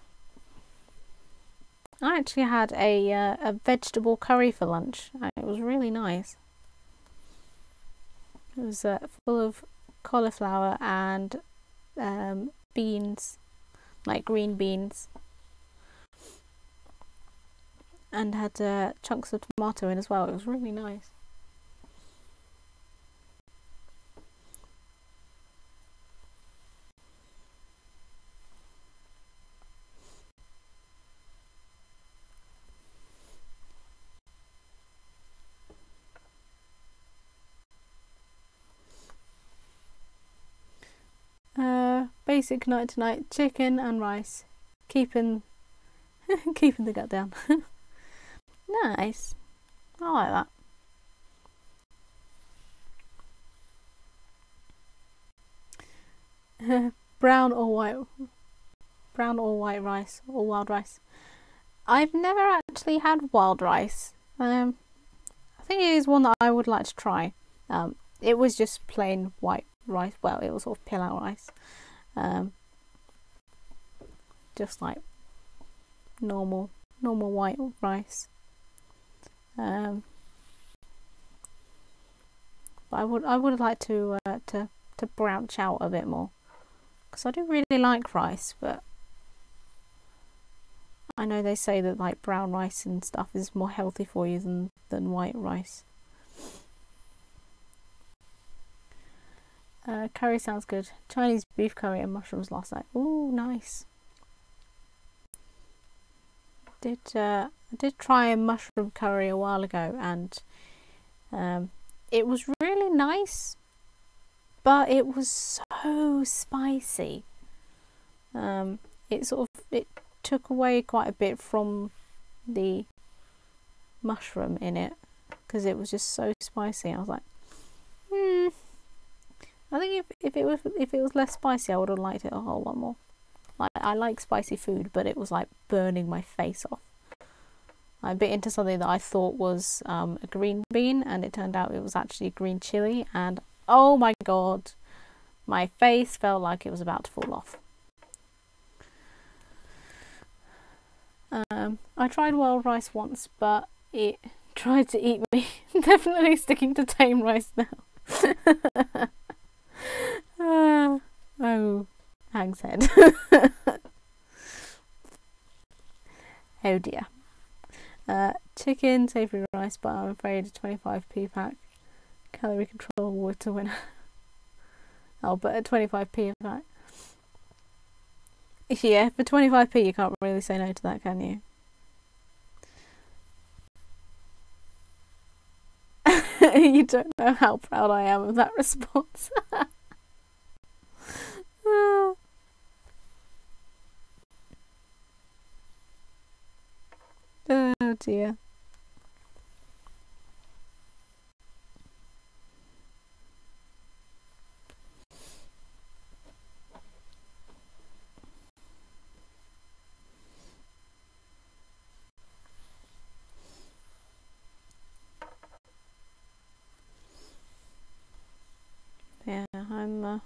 I actually had a vegetable curry for lunch. It was really nice. It was full of cauliflower and beans, like green beans, and had chunks of tomato in as well. It was really nice. basic night to night chicken and rice, keeping keeping the gut down. Nice. I like that. Brown or white rice or wild rice. I've never actually had wild rice. I think it is one that I would like to try. It was just plain white rice. Well, it was sort of pilau rice. Just like normal white rice. But I would like to branch out a bit more, because I do really like rice, but I know they say that like brown rice and stuff is more healthy for you than white rice. Curry sounds good. Chinese beef curry and mushrooms last night. Ooh, nice. I did try a mushroom curry a while ago, and it was really nice, but it was so spicy. It took away quite a bit from the mushroom in it, because it was just so spicy. I was like, I think if it was less spicy, I would have liked it a whole lot more. Like, I like spicy food, but it was like burning my face off. I bit into something that I thought was a green bean, and it turned out it was actually green chili, and oh my god, my face felt like it was about to fall off. I tried wild rice once, but it tried to eat me. Definitely sticking to tame rice now. Oh, hang's head. Oh dear. Chicken, savoury rice, but I'm afraid a 25p pack. Calorie control would to win. Oh, but at 25p a pack. Yeah, for 25p you can't really say no to that, can you? You don't know how proud I am of that response. Oh dear. Yeah, I'm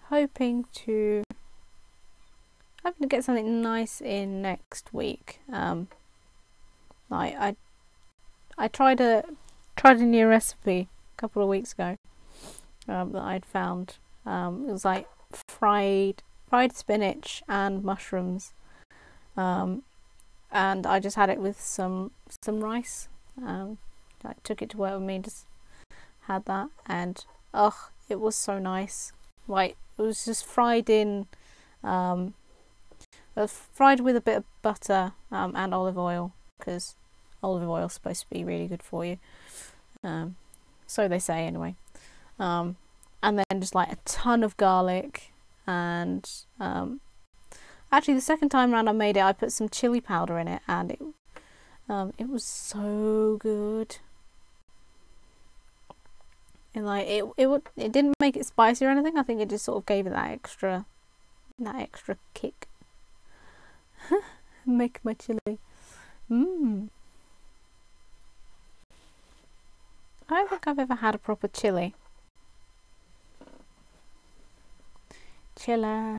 hoping to get something nice in next week. I tried a new recipe a couple of weeks ago that I'd found. It was like fried spinach and mushrooms, and I just had it with some rice. I took it to work with me, just had that, and oh, it was so nice. Like, it was just fried in, fried with a bit of butter and olive oil, because olive oil is supposed to be really good for you. So they say anyway. And then just like a ton of garlic, and actually the second time round I made it, I put some chili powder in it, and it was so good. And like it didn't make it spicy or anything. I think it just sort of gave it that extra kick. Make my chili. I don't think I've ever had a proper chili. Chiller.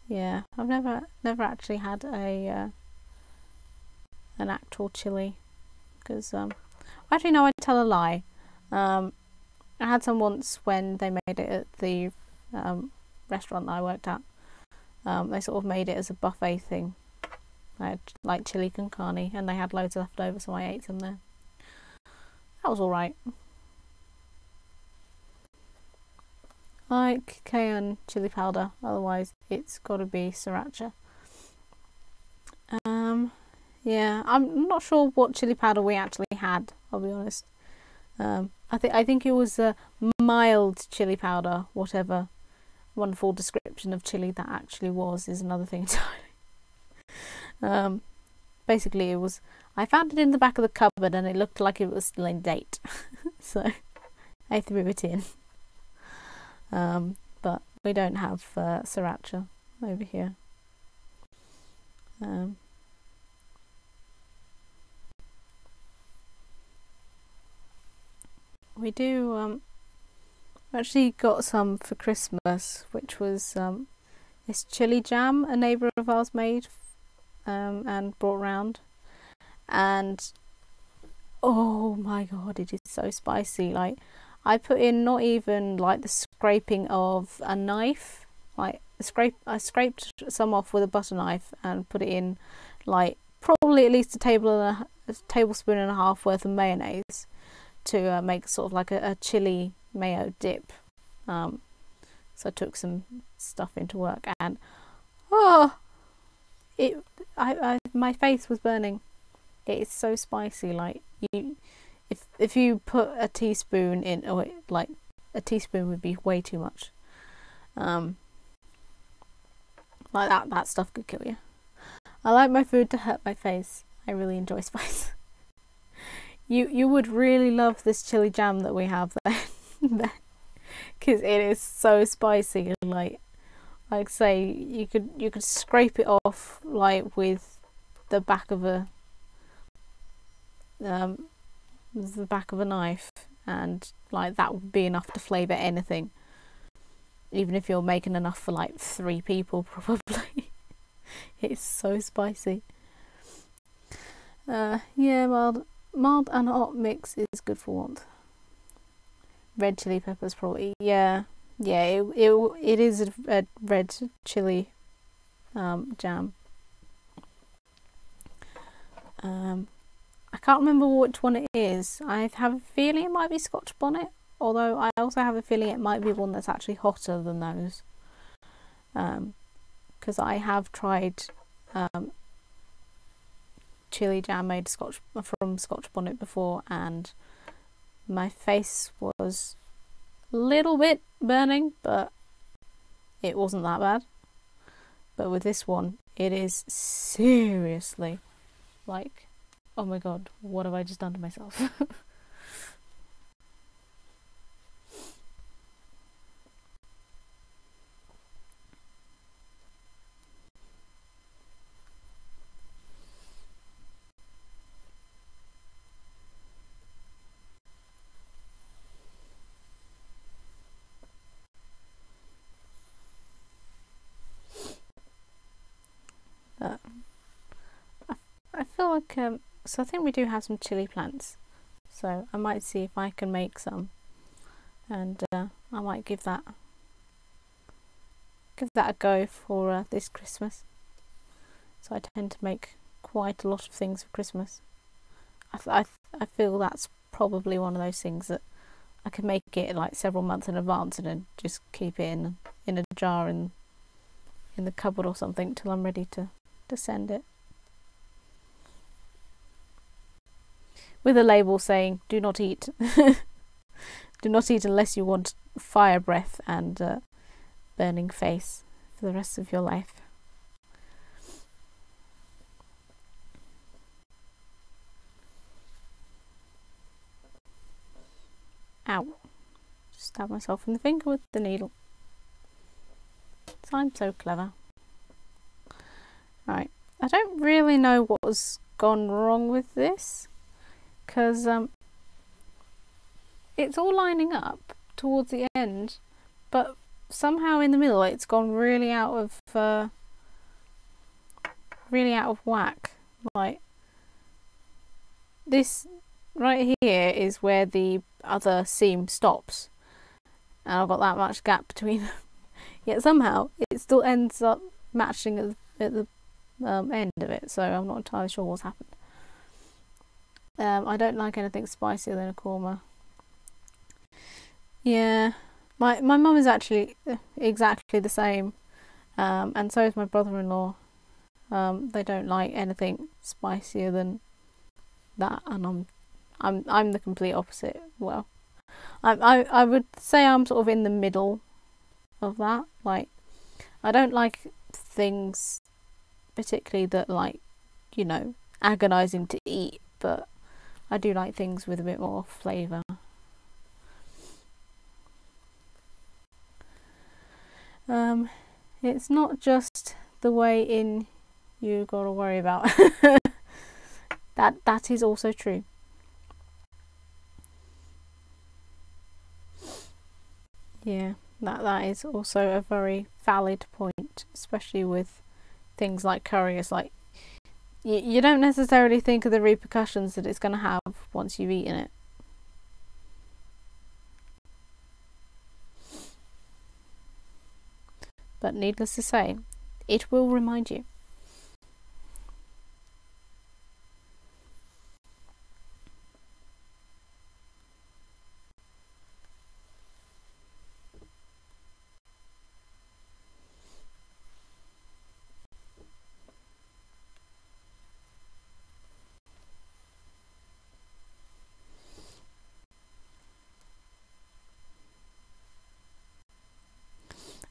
Yeah, I've never actually had an actual chili, because actually no, I tell a lie. I had some once when they made it at the restaurant that I worked at. They sort of made it as a buffet thing. I had like chili con carne, and they had loads left over, so I ate some there. That was alright. Like cayenne chili powder, otherwise it's gotta be sriracha. Yeah, I'm not sure what chili powder we actually had, I'll be honest. I think it was a mild chili powder, whatever wonderful description of chili that actually was is another thing entirely. Basically, it was. I found it in the back of the cupboard, and it looked like it was still in date, so I threw it in. But we don't have sriracha over here. We do. We actually got some for Christmas, which was this chili jam a neighbour of ours made and brought round, and oh my god, it is so spicy. Like, I put in not even like the scraping of a knife. Like, I scraped some off with a butter knife and put it in, like, probably at least a tablespoon and a half worth of mayonnaise to make sort of like a chili mayo dip. So I took some stuff into work, and my face was burning. It is so spicy. Like, if you put a teaspoon in, or like a teaspoon would be way too much. Like that stuff could kill you. I like my food to hurt my face. I really enjoy spice. You would really love this chili jam that we have there, because it is so spicy. Like say, you could scrape it off like with the back of a knife, and like that would be enough to flavour anything. Even if you're making enough for like 3 people, probably. It's so spicy. Yeah, mild and hot mix is good for warmth. Red chili peppers, probably. Yeah. It is a red chili jam. I can't remember which one it is. I have a feeling it might be Scotch bonnet, although I also have a feeling it might be one that's actually hotter than those. Because I have tried chili jam made from Scotch bonnet before, and my face was a little bit burning, but it wasn't that bad. But with this one, it is seriously like, oh my god, what have I just done to myself? I feel like so I think we do have some chili plants, so I might see if I can make some, and I might give that a go for this Christmas. So I tend to make quite a lot of things for Christmas. I feel that's probably one of those things that I can make it like several months in advance and then just keep it in a jar in the cupboard or something till I'm ready to send it. With a label saying, do not eat. Do not eat unless you want fire breath and burning face for the rest of your life. Ow. Just stab myself in the finger with the needle. So I'm so clever. Right. I don't really know what's gone wrong with this, because it's all lining up towards the end, but somehow in the middle it's gone really out of whack. Like, this right here is where the other seam stops, and I've got that much gap between them. Yet somehow it still ends up matching at the end of it, so I'm not entirely sure what's happened. I don't like anything spicier than a korma. Yeah, my mum is actually exactly the same, and so is my brother-in-law. They don't like anything spicier than that, and I'm the complete opposite. Well, I would say I'm sort of in the middle of that. Like, I don't like things particularly that, like, you know, agonizing to eat, but I do like things with a bit more flavour. It's not just the way in you gotta worry about. That is also true. Yeah, that is also a very valid point, especially with things like curry. It's like you don't necessarily think of the repercussions that it's going to have once you've eaten it. But needless to say, it will remind you.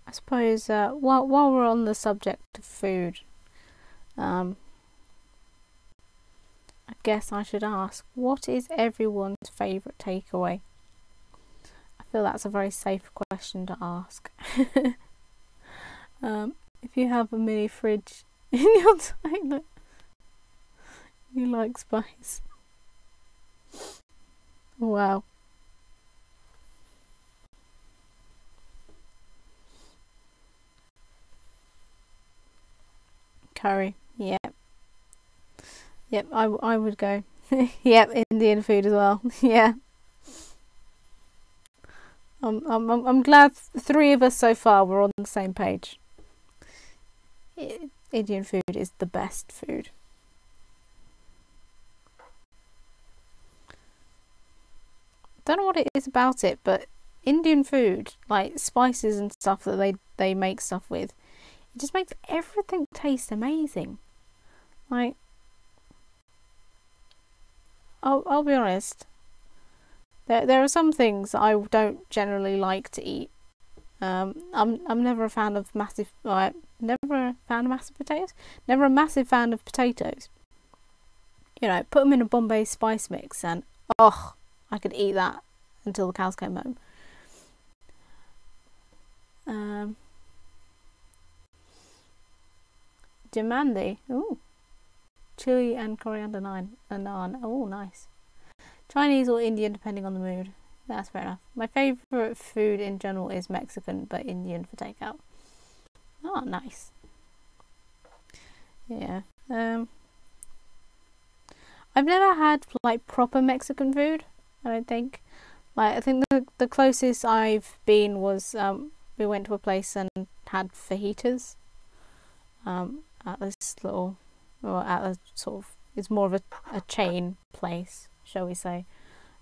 I suppose while we're on the subject of food, I guess I should ask, what is everyone's favourite takeaway? I feel that's a very safe question to ask. If you have a mini fridge in your toilet, you like spice. Wow. Curry. Yep. Yep, I would go. Yep, Indian food as well. Yeah. I'm glad three of us so far were on the same page. Indian food is the best food. Don't know what it is about it, but Indian food, like spices and stuff that they make stuff with, it just makes everything taste amazing. Like, I'll be honest. There are some things I don't generally like to eat. I'm never a fan of massive. Never a fan of massive potatoes. Never a massive fan of potatoes. You know, put them in a Bombay spice mix, and oh, I could eat that until the cows came home. Jamandi. Ooh. Chili and coriander naan. Oh, nice. Chinese or Indian, depending on the mood. That's fair enough. My favourite food in general is Mexican, but Indian for takeout. Oh, nice. Yeah. I've never had like proper Mexican food. I don't think. Like, I think the closest I've been was we went to a place and had fajitas. At this little, or at a sort of, it's more of a chain place, shall we say.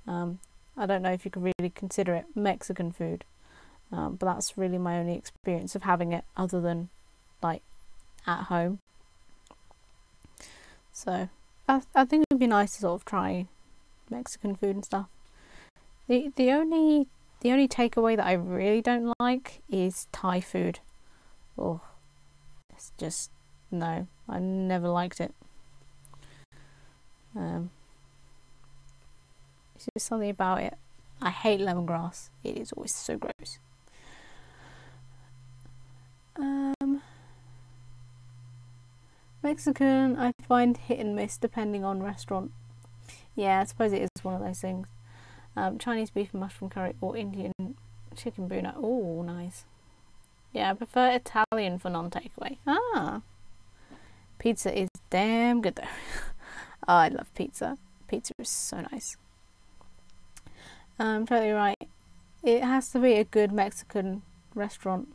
I don't know if you could really consider it Mexican food, but that's really my only experience of having it other than like at home. So I think it would be nice to sort of try Mexican food and stuff. The only takeaway that I really don't like is Thai food. Oh, it's just, no, I never liked it. It's just something about it. I hate lemongrass. It is always so gross. Mexican, I find hit and miss depending on restaurant. Yeah, I suppose it is one of those things. Chinese beef and mushroom curry or Indian chicken buna. Oh, nice. Yeah, I prefer Italian for non-takeaway. Ah, pizza is damn good though. Oh, I love pizza. Pizza is so nice. Totally right. It has to be a good Mexican restaurant,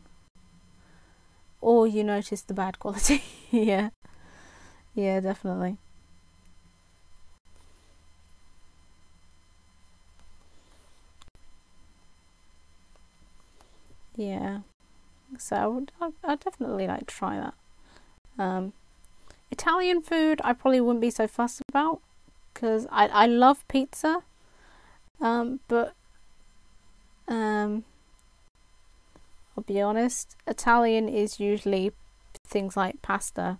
or you notice the bad quality. Yeah, yeah, definitely. Yeah, so I'd definitely like to try that. Italian food, I probably wouldn't be so fussed about. because I love pizza, but I'll be honest, Italian is usually things like pasta,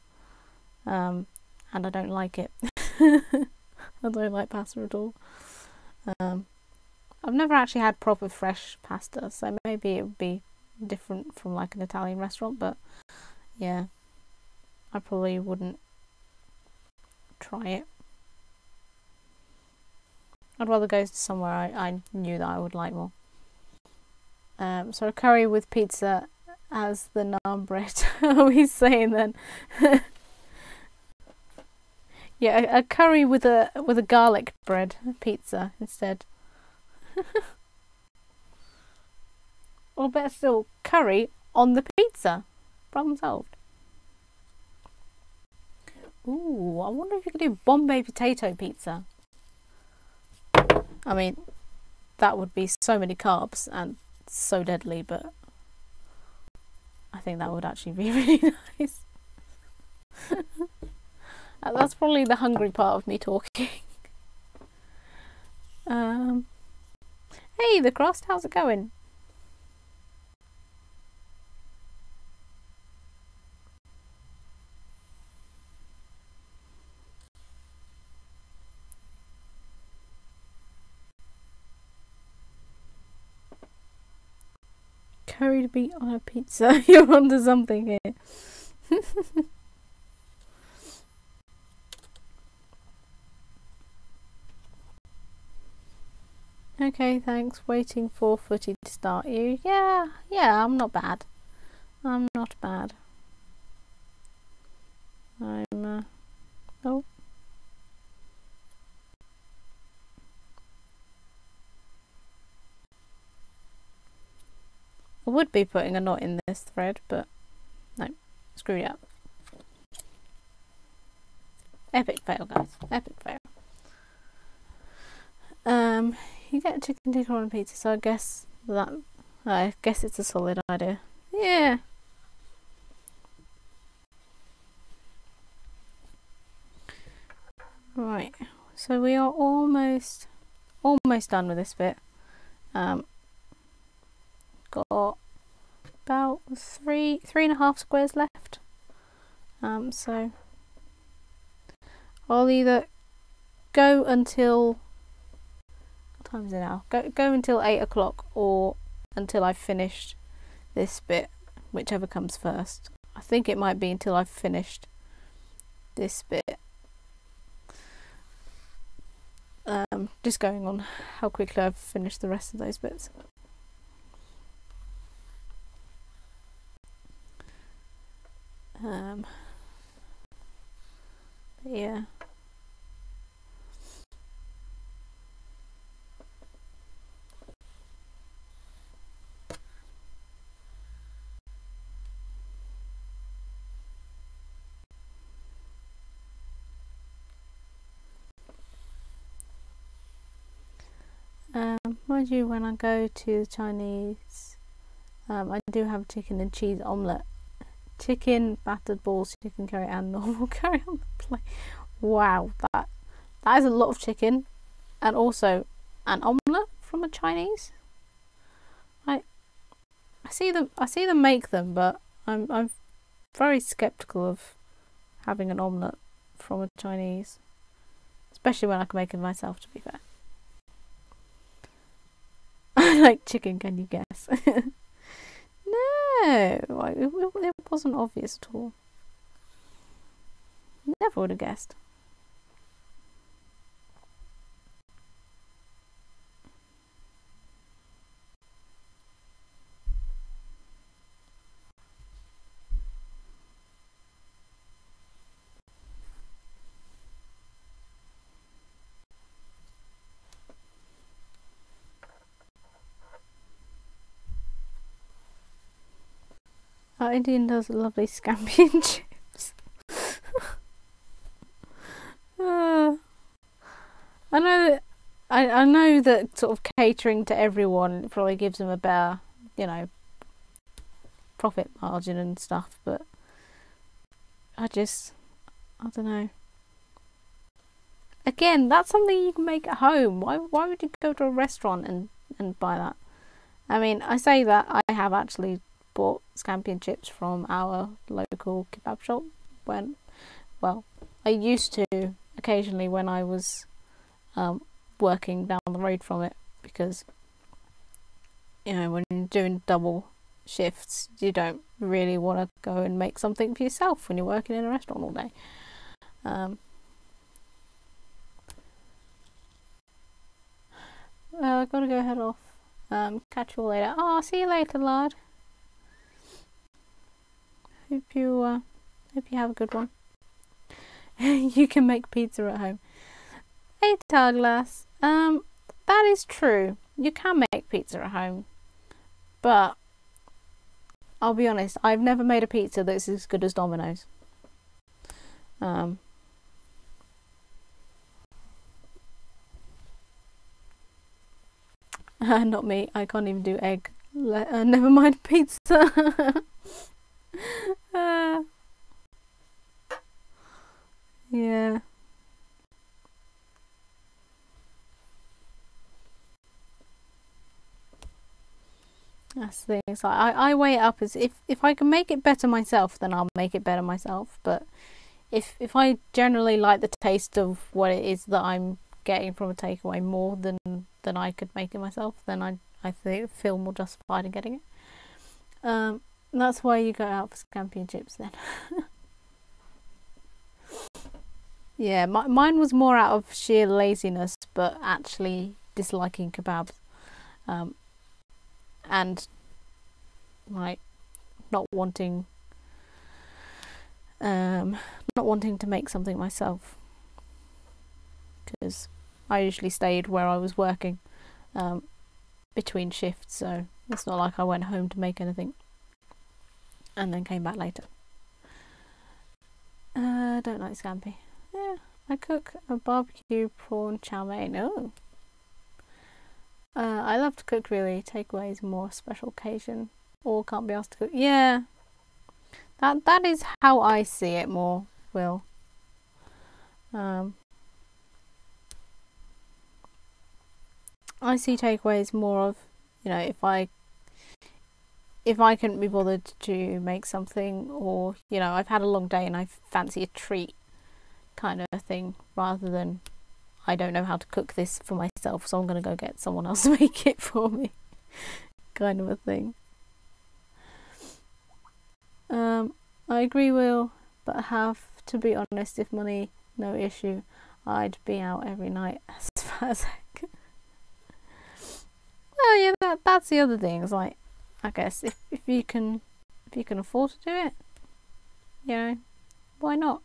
and I don't like it. I don't like pasta at all. I've never actually had proper fresh pasta, so maybe it would be different from like an Italian restaurant, but yeah, I probably wouldn't try it. I'd rather go somewhere I knew that I would like more. So a curry with pizza as the naan bread. Are we saying then? Yeah, a curry with a garlic bread pizza instead. Or better still, curry on the pizza. Problem solved. Ooh, I wonder if you could do Bombay potato pizza. I mean, that would be so many carbs and so deadly, but I think that would actually be really nice. That's probably the hungry part of me talking. Hey, the crust, how's it going? Curry to be on a pizza. You're onto something here. Okay, thanks. Waiting for Footy to start you. Yeah, I'm not bad. I'm not bad. I'm, oh. I would be putting a knot in this thread, but no, screwed it up. Epic fail, guys. Epic fail. You get a chicken tikka on a pizza, so I guess it's a solid idea. Yeah. Right. So we are almost done with this bit. Got about three and a half squares left. So I'll either go until, what time is it now? Go until 8 o'clock or until I've finished this bit, whichever comes first. I think it might be until I've finished this bit. Just going on how quickly I've finished the rest of those bits. Yeah. Mind you, when I go to the Chinese, I do have chicken and cheese omelette. Chicken, battered balls, chicken curry and normal curry on the plate. Wow, that is a lot of chicken. And also an omelette from a Chinese. I see them make them, but I'm very skeptical of having an omelette from a Chinese. Especially when I can make it myself, to be fair. I like chicken, can you guess? No, it wasn't obvious at all. Never would have guessed. Our Indian does lovely scampi and chips. I know that sort of catering to everyone probably gives them a better, profit margin and stuff, but I don't know. again, that's something you can make at home. Why would you go to a restaurant and buy that? I mean, I say that I have actually bought scampi and chips from our local kebab shop when, well, I used to occasionally when I was working down the road from it, because, you know, when you're doing double shifts, you don't really want to go and make something for yourself when you're working in a restaurant all day. I've got to go head off. Catch you all later. Oh, see you later, lad. Hope you have a good one. You can make pizza at home. Hey, Douglas. That is true. You can make pizza at home, but I'll be honest, I've never made a pizza that's as good as Domino's. Not me. I can't even do egg. Never mind pizza. Yeah. That's the thing. So I weigh it up as if I can make it better myself, then I'll make it better myself. But if I generally like the taste of what it is that I'm getting from a takeaway more than I could make it myself, then I feel more justified in getting it. That's why you go out for scampi and chips then. Yeah, mine was more out of sheer laziness, but actually disliking kebabs, and like not wanting to make something myself, because I usually stayed where I was working between shifts, so it's not like I went home to make anything and then came back later. I don't like scampi. Yeah, I cook a barbecue prawn chow mein. Oh. I love to cook, really. Takeaways more special occasion, or can't be asked to cook. Yeah, that is how I see it more, Will. I see takeaways more of, you know, if I couldn't be bothered to make something, or, you know, I've had a long day and I fancy a treat kind of a thing, rather than I don't know how to cook this for myself, so I'm going to go get someone else to make it for me kind of a thing. I agree, Will, but I have to be honest, if money no issue, I'd be out every night as far as I could. Well, yeah, that's the other thing. It's like, I guess if you can afford to do it, you know, why not?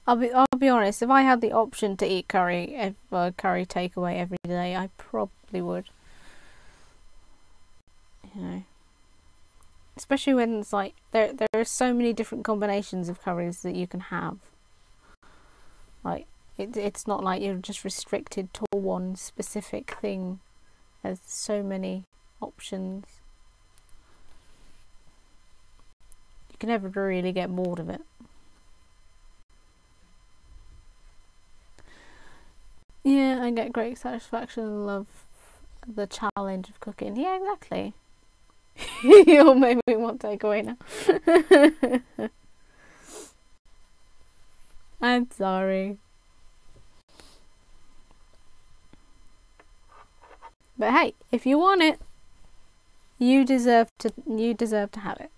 I'll be honest. If I had the option to eat curry takeaway every day, I probably would. You know, especially when it's like there are so many different combinations of curries that you can have. Like it's not like you're just restricted to one specific thing. There's so many options. You can never really get bored of it. Yeah, I get great satisfaction and love the challenge of cooking. Yeah, exactly. You'll make me want takeaway now. I'm sorry. But hey, if you want it, you deserve to have it.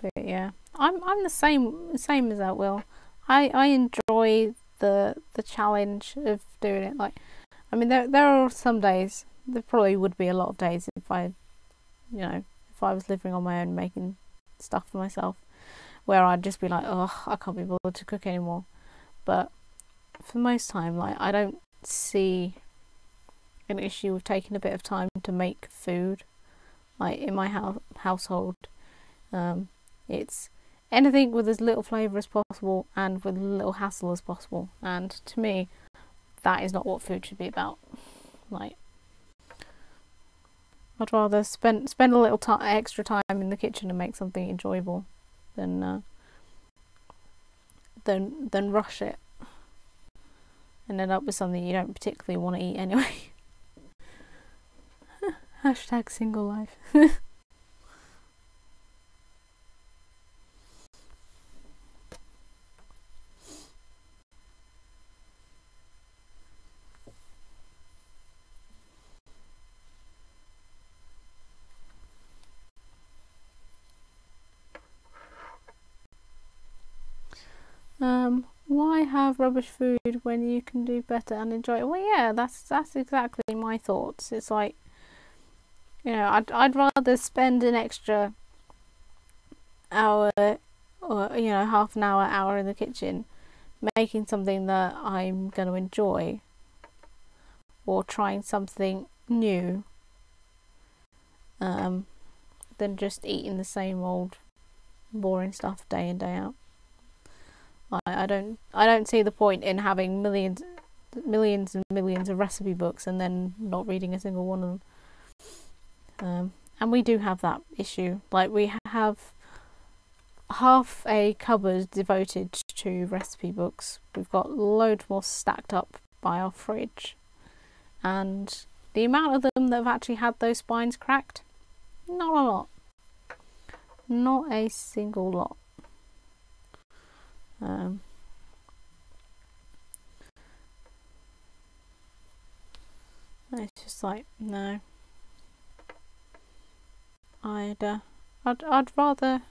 But yeah, I'm the same as that, Will. I enjoy the challenge of doing it. Like, I mean, there are some days. There probably would be a lot of days if I was living on my own making stuff for myself, where I'd just be like, oh, I can't be bothered to cook anymore. But for most time, like, I don't see an issue with taking a bit of time to make food. Like in my household, It's anything with as little flavour as possible and with as little hassle as possible. And to me, that is not what food should be about. Like, I'd rather spend a little extra time in the kitchen and make something enjoyable than rush it and end up with something you don't particularly want to eat anyway. Hashtag single life. Why have rubbish food when you can do better and enjoy it? Well, yeah, that's exactly my thoughts. It's like, you know, I'd rather spend an extra hour or, you know, half an hour in the kitchen making something that I'm going to enjoy, or trying something new, than just eating the same old boring stuff day in, day out. I don't see the point in having millions and millions of recipe books and then not reading a single one of them. And we do have that issue. Like, we have half a cupboard devoted to recipe books. We've got loads more stacked up by our fridge, and the amount of them that have actually had those spines cracked, not a lot. Not a single lot. It's just like, no. I'd rather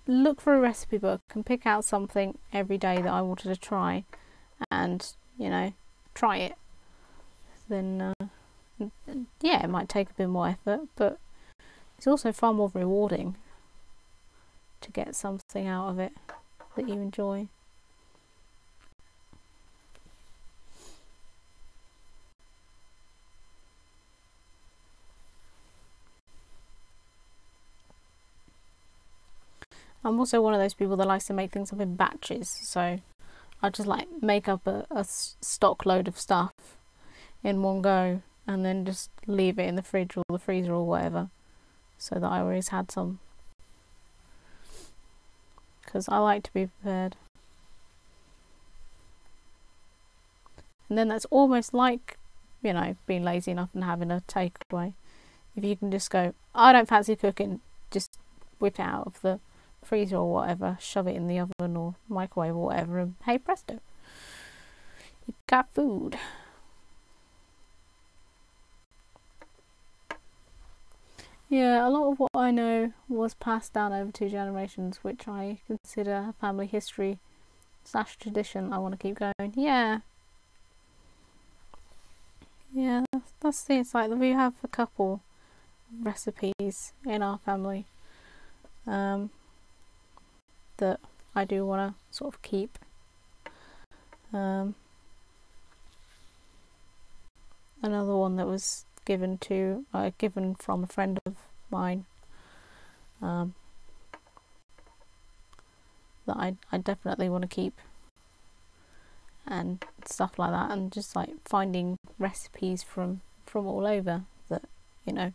look for a recipe book and pick out something every day that I wanted to try, and, you know, try it. Then yeah, it might take a bit more effort, but it's also far more rewarding to get something out of it that you enjoy. I'm also one of those people that likes to make things up in batches, so I just like make up a stock load of stuff in one go and then just leave it in the fridge or the freezer or whatever, so that I always had some, because I like to be prepared. And then that's almost like, you know, being lazy enough and having a takeaway. If you can just go, I don't fancy cooking, just whip it out of the freezer or whatever, shove it in the oven or microwave or whatever, and hey presto, you've got food. Yeah, a lot of what I know was passed down over 2 generations, which I consider family history / tradition I want to keep going. Yeah, that's the thing. It's like we have a couple recipes in our family that I do want to sort of keep. Another one that was given from a friend of mine, that I definitely want to keep, and stuff like that, and just like finding recipes from all over that, you know,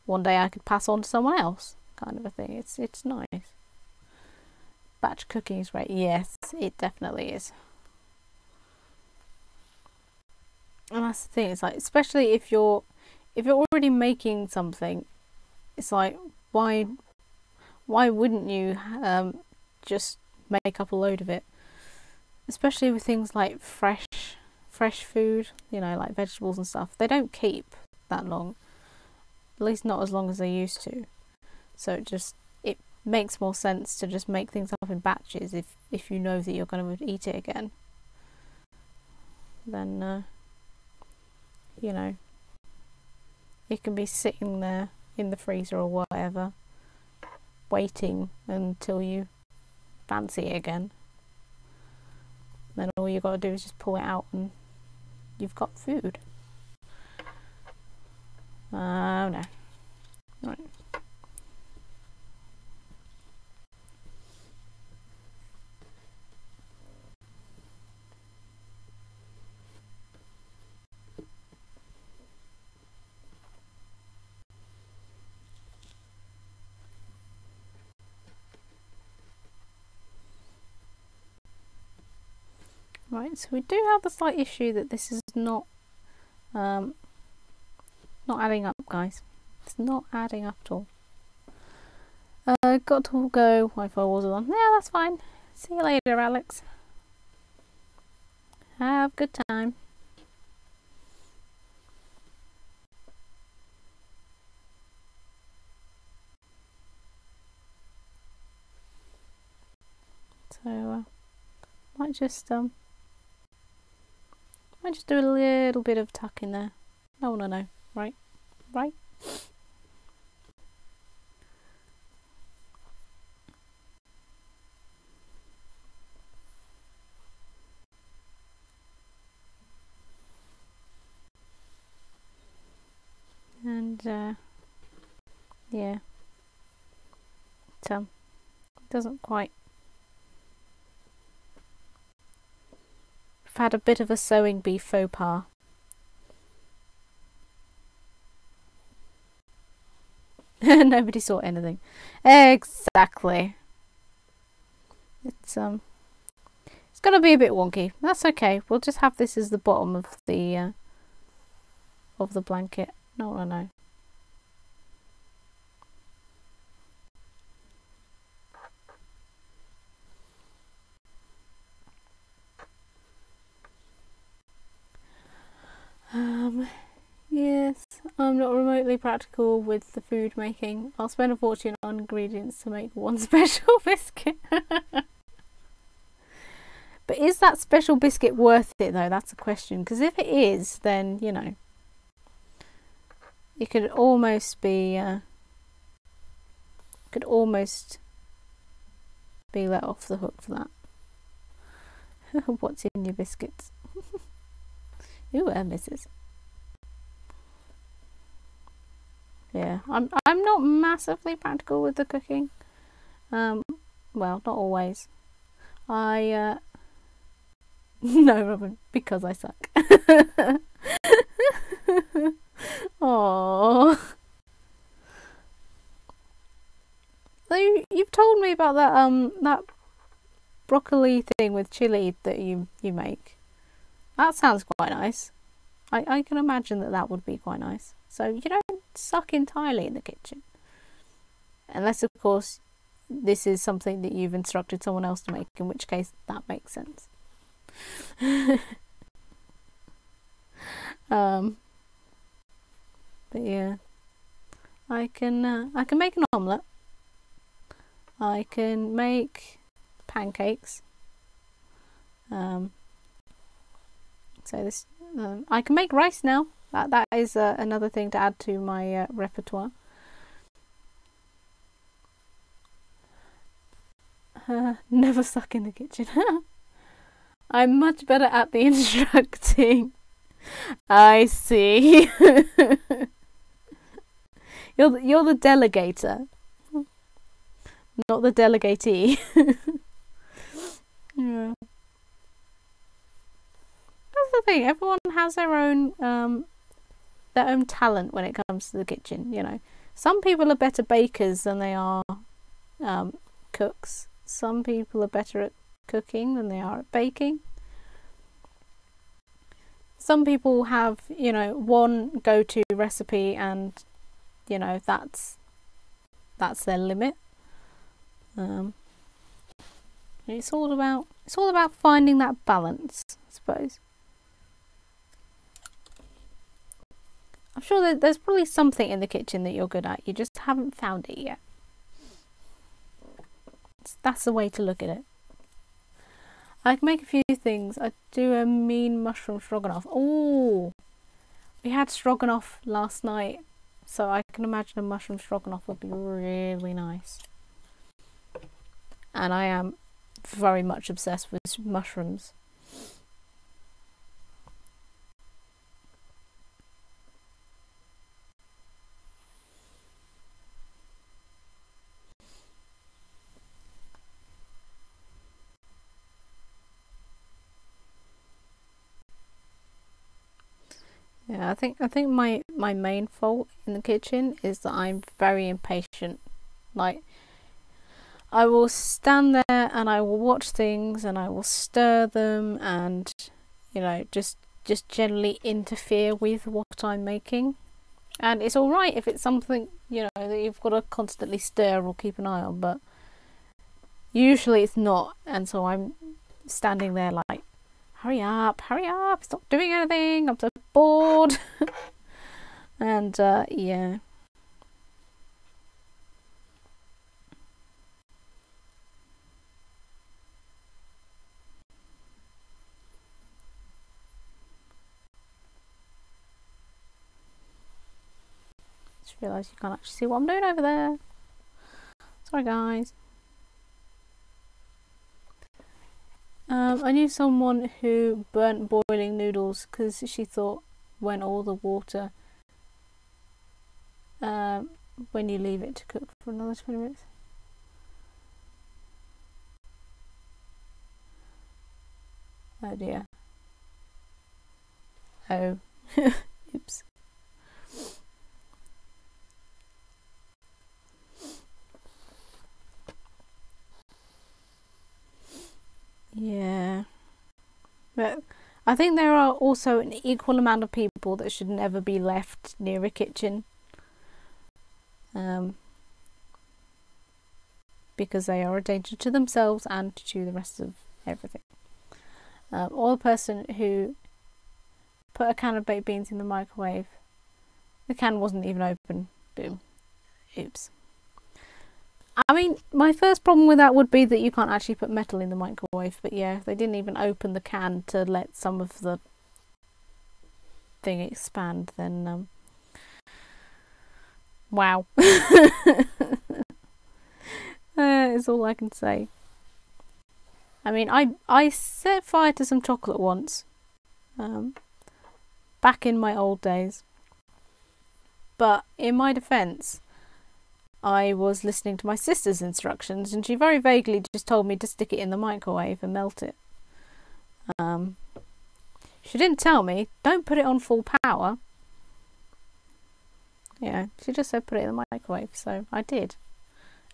one day I could pass on to someone else, kind of a thing. It's nice. Batch cooking is great. Yes, it definitely is. And that's the thing. It's like, especially if you're already making something, it's like, why wouldn't you just make up a load of it? Especially with things like fresh food, you know, like vegetables and stuff. They don't keep that long, at least not as long as they used to. So it makes more sense to just make things up in batches if you know that you're going to eat it again. Then you know, it can be sitting there in the freezer or whatever, waiting until you fancy it again. Then all you got to do is just pull it out and you've got food. No. Right. Right, so we do have the slight issue that this is not adding up, guys. It's not adding up at all. Got to go. Wi-Fi wasn't on. Yeah, that's fine. See you later, Alex. Have a good time. So might just do a little bit of tuck in there. No one will know, right? Right? And yeah, it doesn't quite. I've had a bit of a sewing bee faux pas. Nobody saw anything. Exactly. It's gonna be a bit wonky. That's okay. We'll just have this as the bottom of the blanket. No, I know. Yes, I'm not remotely practical with the food making. I'll spend a fortune on ingredients to make one special biscuit. But is that special biscuit worth it though? That's the question. Because if it is, then, you know, it could almost be let off the hook for that. What's in your biscuits? Ooh, misses. Yeah, I'm not massively practical with the cooking. Well, not always. No, Robin, because I suck. Oh. So you've told me about that broccoli thing with chili that you make. That sounds quite nice. I can imagine that would be quite nice. So you don't suck entirely in the kitchen. Unless, of course, this is something that you've instructed someone else to make, in which case that makes sense. But yeah, I can make an omelette. I can make pancakes. So this I can make rice now. That is another thing to add to my repertoire. Never suck in the kitchen. I'm much better at the instructing. I see. You're the delegator, not the delegatee. Yeah. That's the thing. Everyone has their own talent when it comes to the kitchen. You know, some people are better bakers than they are cooks. Some people are better at cooking than they are at baking. Some people have, you know, one go-to recipe, and you know that's their limit. It's all about finding that balance, I suppose. I'm sure that there's probably something in the kitchen that you're good at. You just haven't found it yet. That's the way to look at it. I can make a few things. I do a mean mushroom stroganoff. Oh, we had stroganoff last night, so I can imagine a mushroom stroganoff would be really nice. And I am very much obsessed with mushrooms. Yeah, I think my main fault in the kitchen is that I'm very impatient. Like, I will stand there and I will watch things and I will stir them and, you know, just generally interfere with what I'm making. And it's alright if it's something, you know, that you've got to constantly stir or keep an eye on, but usually it's not, and so I'm standing there like, hurry up, stop doing anything, I'm so bored. And yeah. Just realised you can't actually see what I'm doing over there. Sorry guys. I knew someone who burnt boiling noodles because she thought when all the water, when you leave it to cook for another 20 minutes. Oh dear. Oh. Oops. Yeah. But I think there are also an equal amount of people that should never be left near a kitchen. Because they are a danger to themselves and to the rest of everything. Or the person who put a can of baked beans in the microwave. The can wasn't even open. Boom. Oops. I mean, my first problem with that would be that you can't actually put metal in the microwave, but yeah, they didn't even open the can to let some of the thing expand, then wow. Is all I can say. I mean, I set fire to some chocolate once, back in my old days, but in my defence, I was listening to my sister's instructions and she very vaguely just told me to stick it in the microwave and melt it. She didn't tell me, don't put it on full power. Yeah, she just said put it in the microwave, so I did.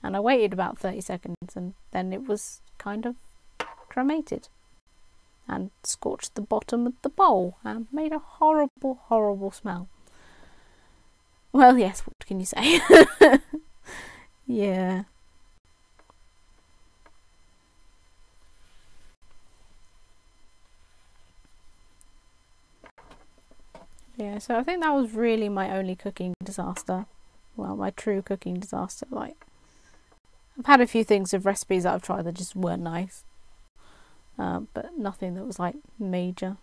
And I waited about 30 seconds and then it was kind of cremated. And scorched the bottom of the bowl and made a horrible, horrible smell. Well, yes, what can you say? Yeah. Yeah, so I think that was really my only cooking disaster. Well, my true cooking disaster. Like, I've had a few things of recipes that I've tried that just weren't nice. But nothing that was like major.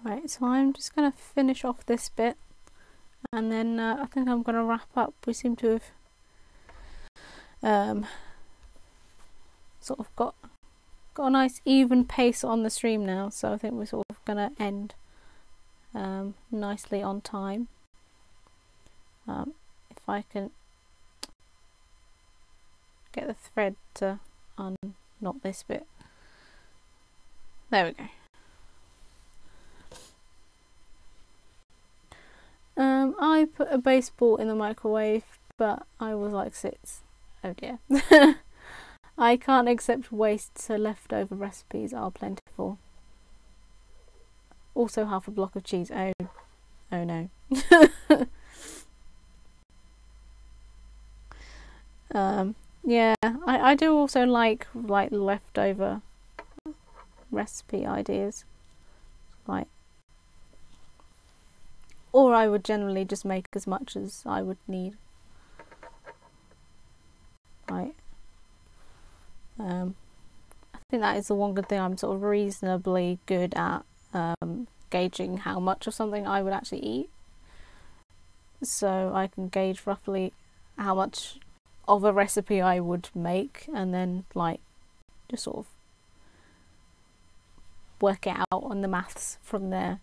Right, so I'm just going to finish off this bit and then I think I'm going to wrap up. We seem to have sort of got a nice even pace on the stream now, so I think we're sort of going to end nicely on time. If I can get the thread to unknot this bit. There we go. I put a baseball in the microwave, but I was like 6. Oh dear. I can't accept waste, so leftover recipes are plentiful. Also half a block of cheese. Oh no. Yeah, I do also like leftover recipe ideas. Like, or I would generally just make as much as I would need. Right. I think that is the one good thing I'm sort of reasonably good at, gauging how much of something I would actually eat. So I can gauge roughly how much of a recipe I would make and then like just sort of work it out on the maths from there.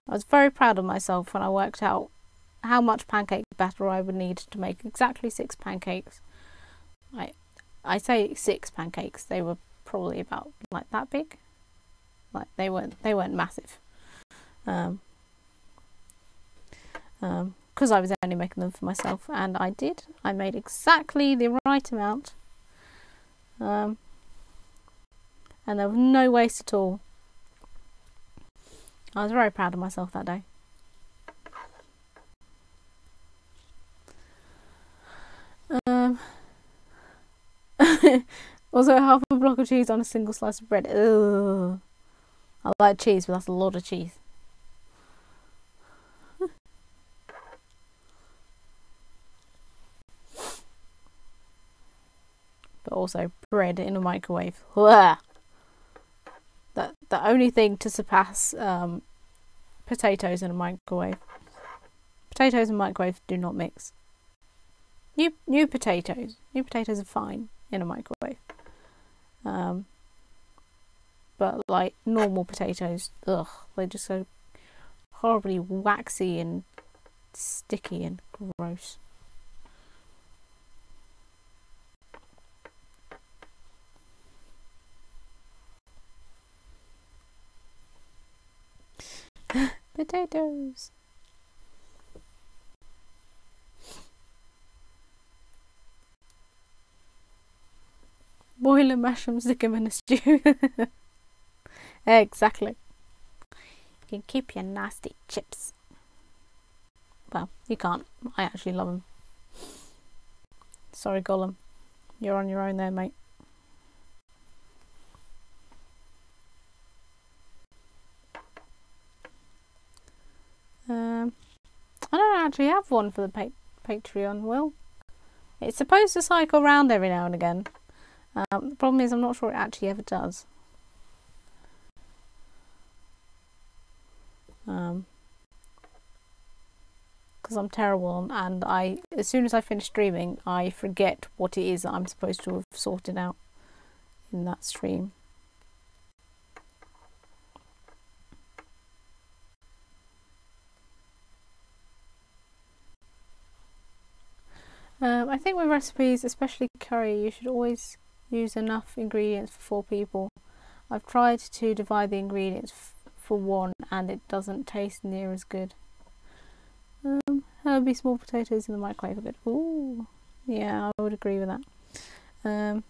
I was very proud of myself when I worked out how much pancake batter I would need to make exactly 6 pancakes. I say 6 pancakes, they were probably about like that big. Like they weren't massive. Because I was only making them for myself, and I made exactly the right amount. And there was no waste at all. I was very proud of myself that day. Also, half a block of cheese on a single slice of bread. Ugh. I like cheese, but that's a lot of cheese. But also bread in a microwave. Ugh. The only thing to surpass potatoes in a microwave. Potatoes and microwave do not mix. New potatoes are fine in a microwave. But like normal potatoes, ugh, they're just so horribly waxy and sticky and gross. Potatoes. Boil and mash them, stick them in a stew. Exactly. You can keep your nasty chips. Well, you can't. I actually love them. Sorry, Gollum. You're on your own there, mate. I don't actually have one for the Patreon, Will. It's supposed to cycle round every now and again. The problem is I'm not sure it actually ever does. Because I'm terrible, and as soon as I finish streaming, I forget what it is that I'm supposed to have sorted out in that stream. I think with recipes, especially curry, you should always use enough ingredients for 4 people. I've tried to divide the ingredients for 1 and it doesn't taste near as good. Herby small potatoes in the microwave a bit. Ooh, yeah, I would agree with that.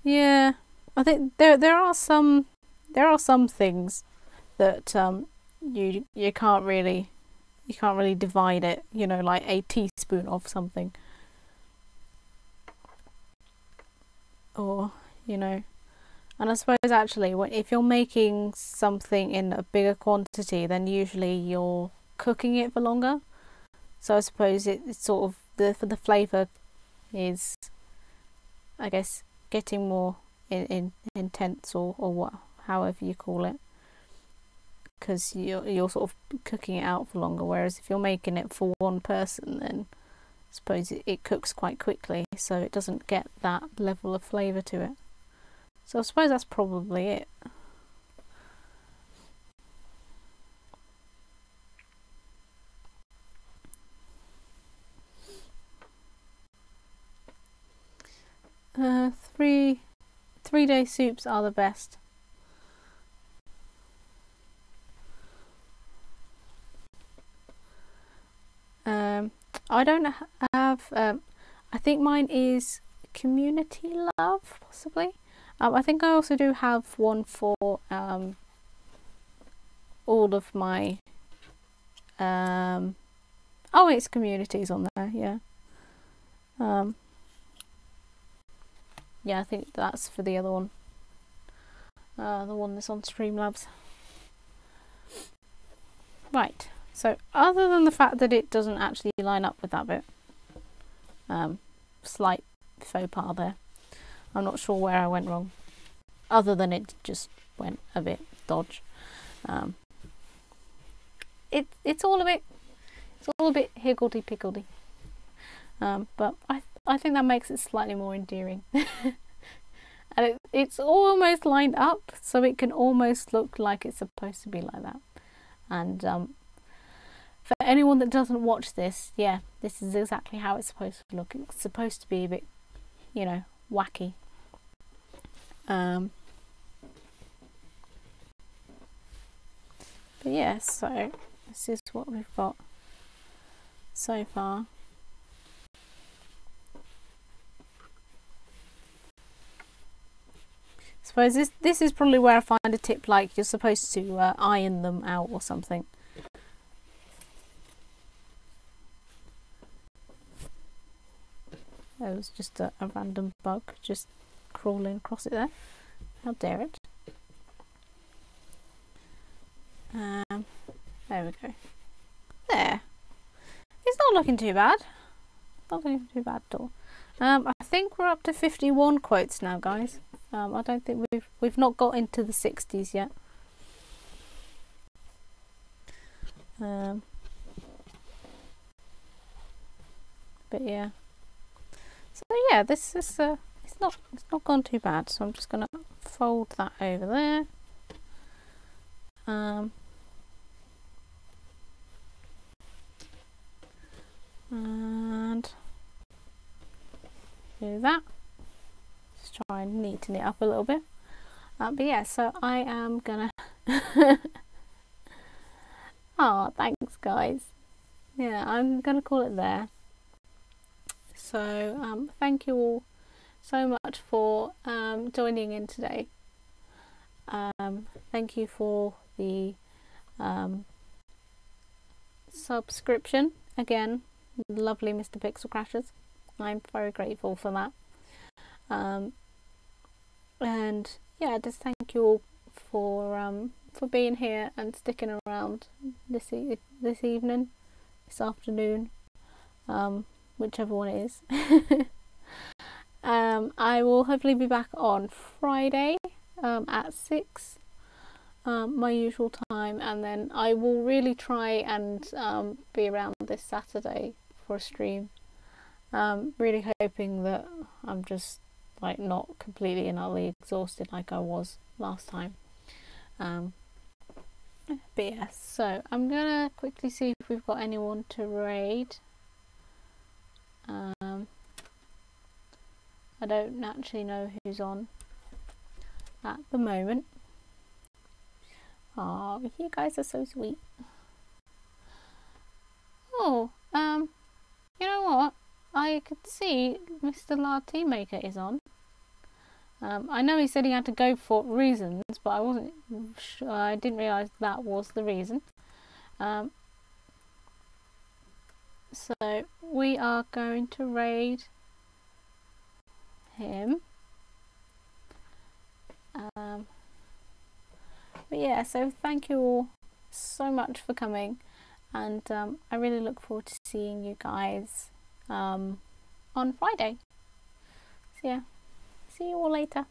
Yeah, I think there are some things that you can't really divide it, you know, like a teaspoon of something, or you know. And I suppose actually if you're making something in a bigger quantity, then usually you're cooking it for longer, so I suppose it's sort of the flavour is, I guess, getting more intense or what, however you call it, because you're sort of cooking it out for longer. Whereas if you're making it for 1 person, then I suppose it cooks quite quickly, so it doesn't get that level of flavour to it. So I suppose that's probably it. Three-day soups are the best. I don't have. I think mine is Community Love, possibly. I think I also do have one for all of my. Oh, it's Communities on there. Yeah. Yeah, I think that's for the other one. The one that's on Streamlabs. Right. So, other than the fact that it doesn't actually line up with that bit, slight faux pas there. I'm not sure where I went wrong, other than it just went a bit dodge. It's all a bit higgledy piggledy. But I think that makes it slightly more endearing. And it's almost lined up, so it can almost look like it's supposed to be like that. And for anyone that doesn't watch this, yeah, this is exactly how it's supposed to look. It's supposed to be a bit, you know, wacky. But yeah, so this is what we've got so far. I suppose this is probably where I find a tip, like you're supposed to iron them out or something. There was just a random bug just crawling across it there. How dare it. There we go. There. It's not looking too bad. Not looking too bad at all. I think we're up to 51 quotes now, guys. I don't think we've not got into the 60s yet. But yeah. So yeah, this is it's not gone too bad. So I'm just gonna fold that over there. And do that. Just try and neaten it up a little bit. But yeah, so I am gonna oh, thanks guys. Yeah, I'm gonna call it there. So thank you all so much for joining in today. Thank you for the subscription again, lovely Mr. Pixel Crashers. I'm very grateful for that. And yeah, just thank you all for being here and sticking around this evening, this afternoon, whichever one it is. I will hopefully be back on Friday at 6, my usual time, and then I will really try and be around this Saturday for a stream. Really hoping that I'm just like not completely and utterly exhausted like I was last time. But yeah, so I'm gonna quickly see if we've got anyone to raid. I don't actually know who's on at the moment. Oh, you guys are so sweet. Oh, you know what? I could see Mr. Lard Teammaker is on. I know he said he had to go for reasons, but I wasn't sure. I didn't realise that was the reason. So we are going to raid him. But yeah, so thank you all so much for coming, and I really look forward to seeing you guys on Friday. So yeah, see you all later.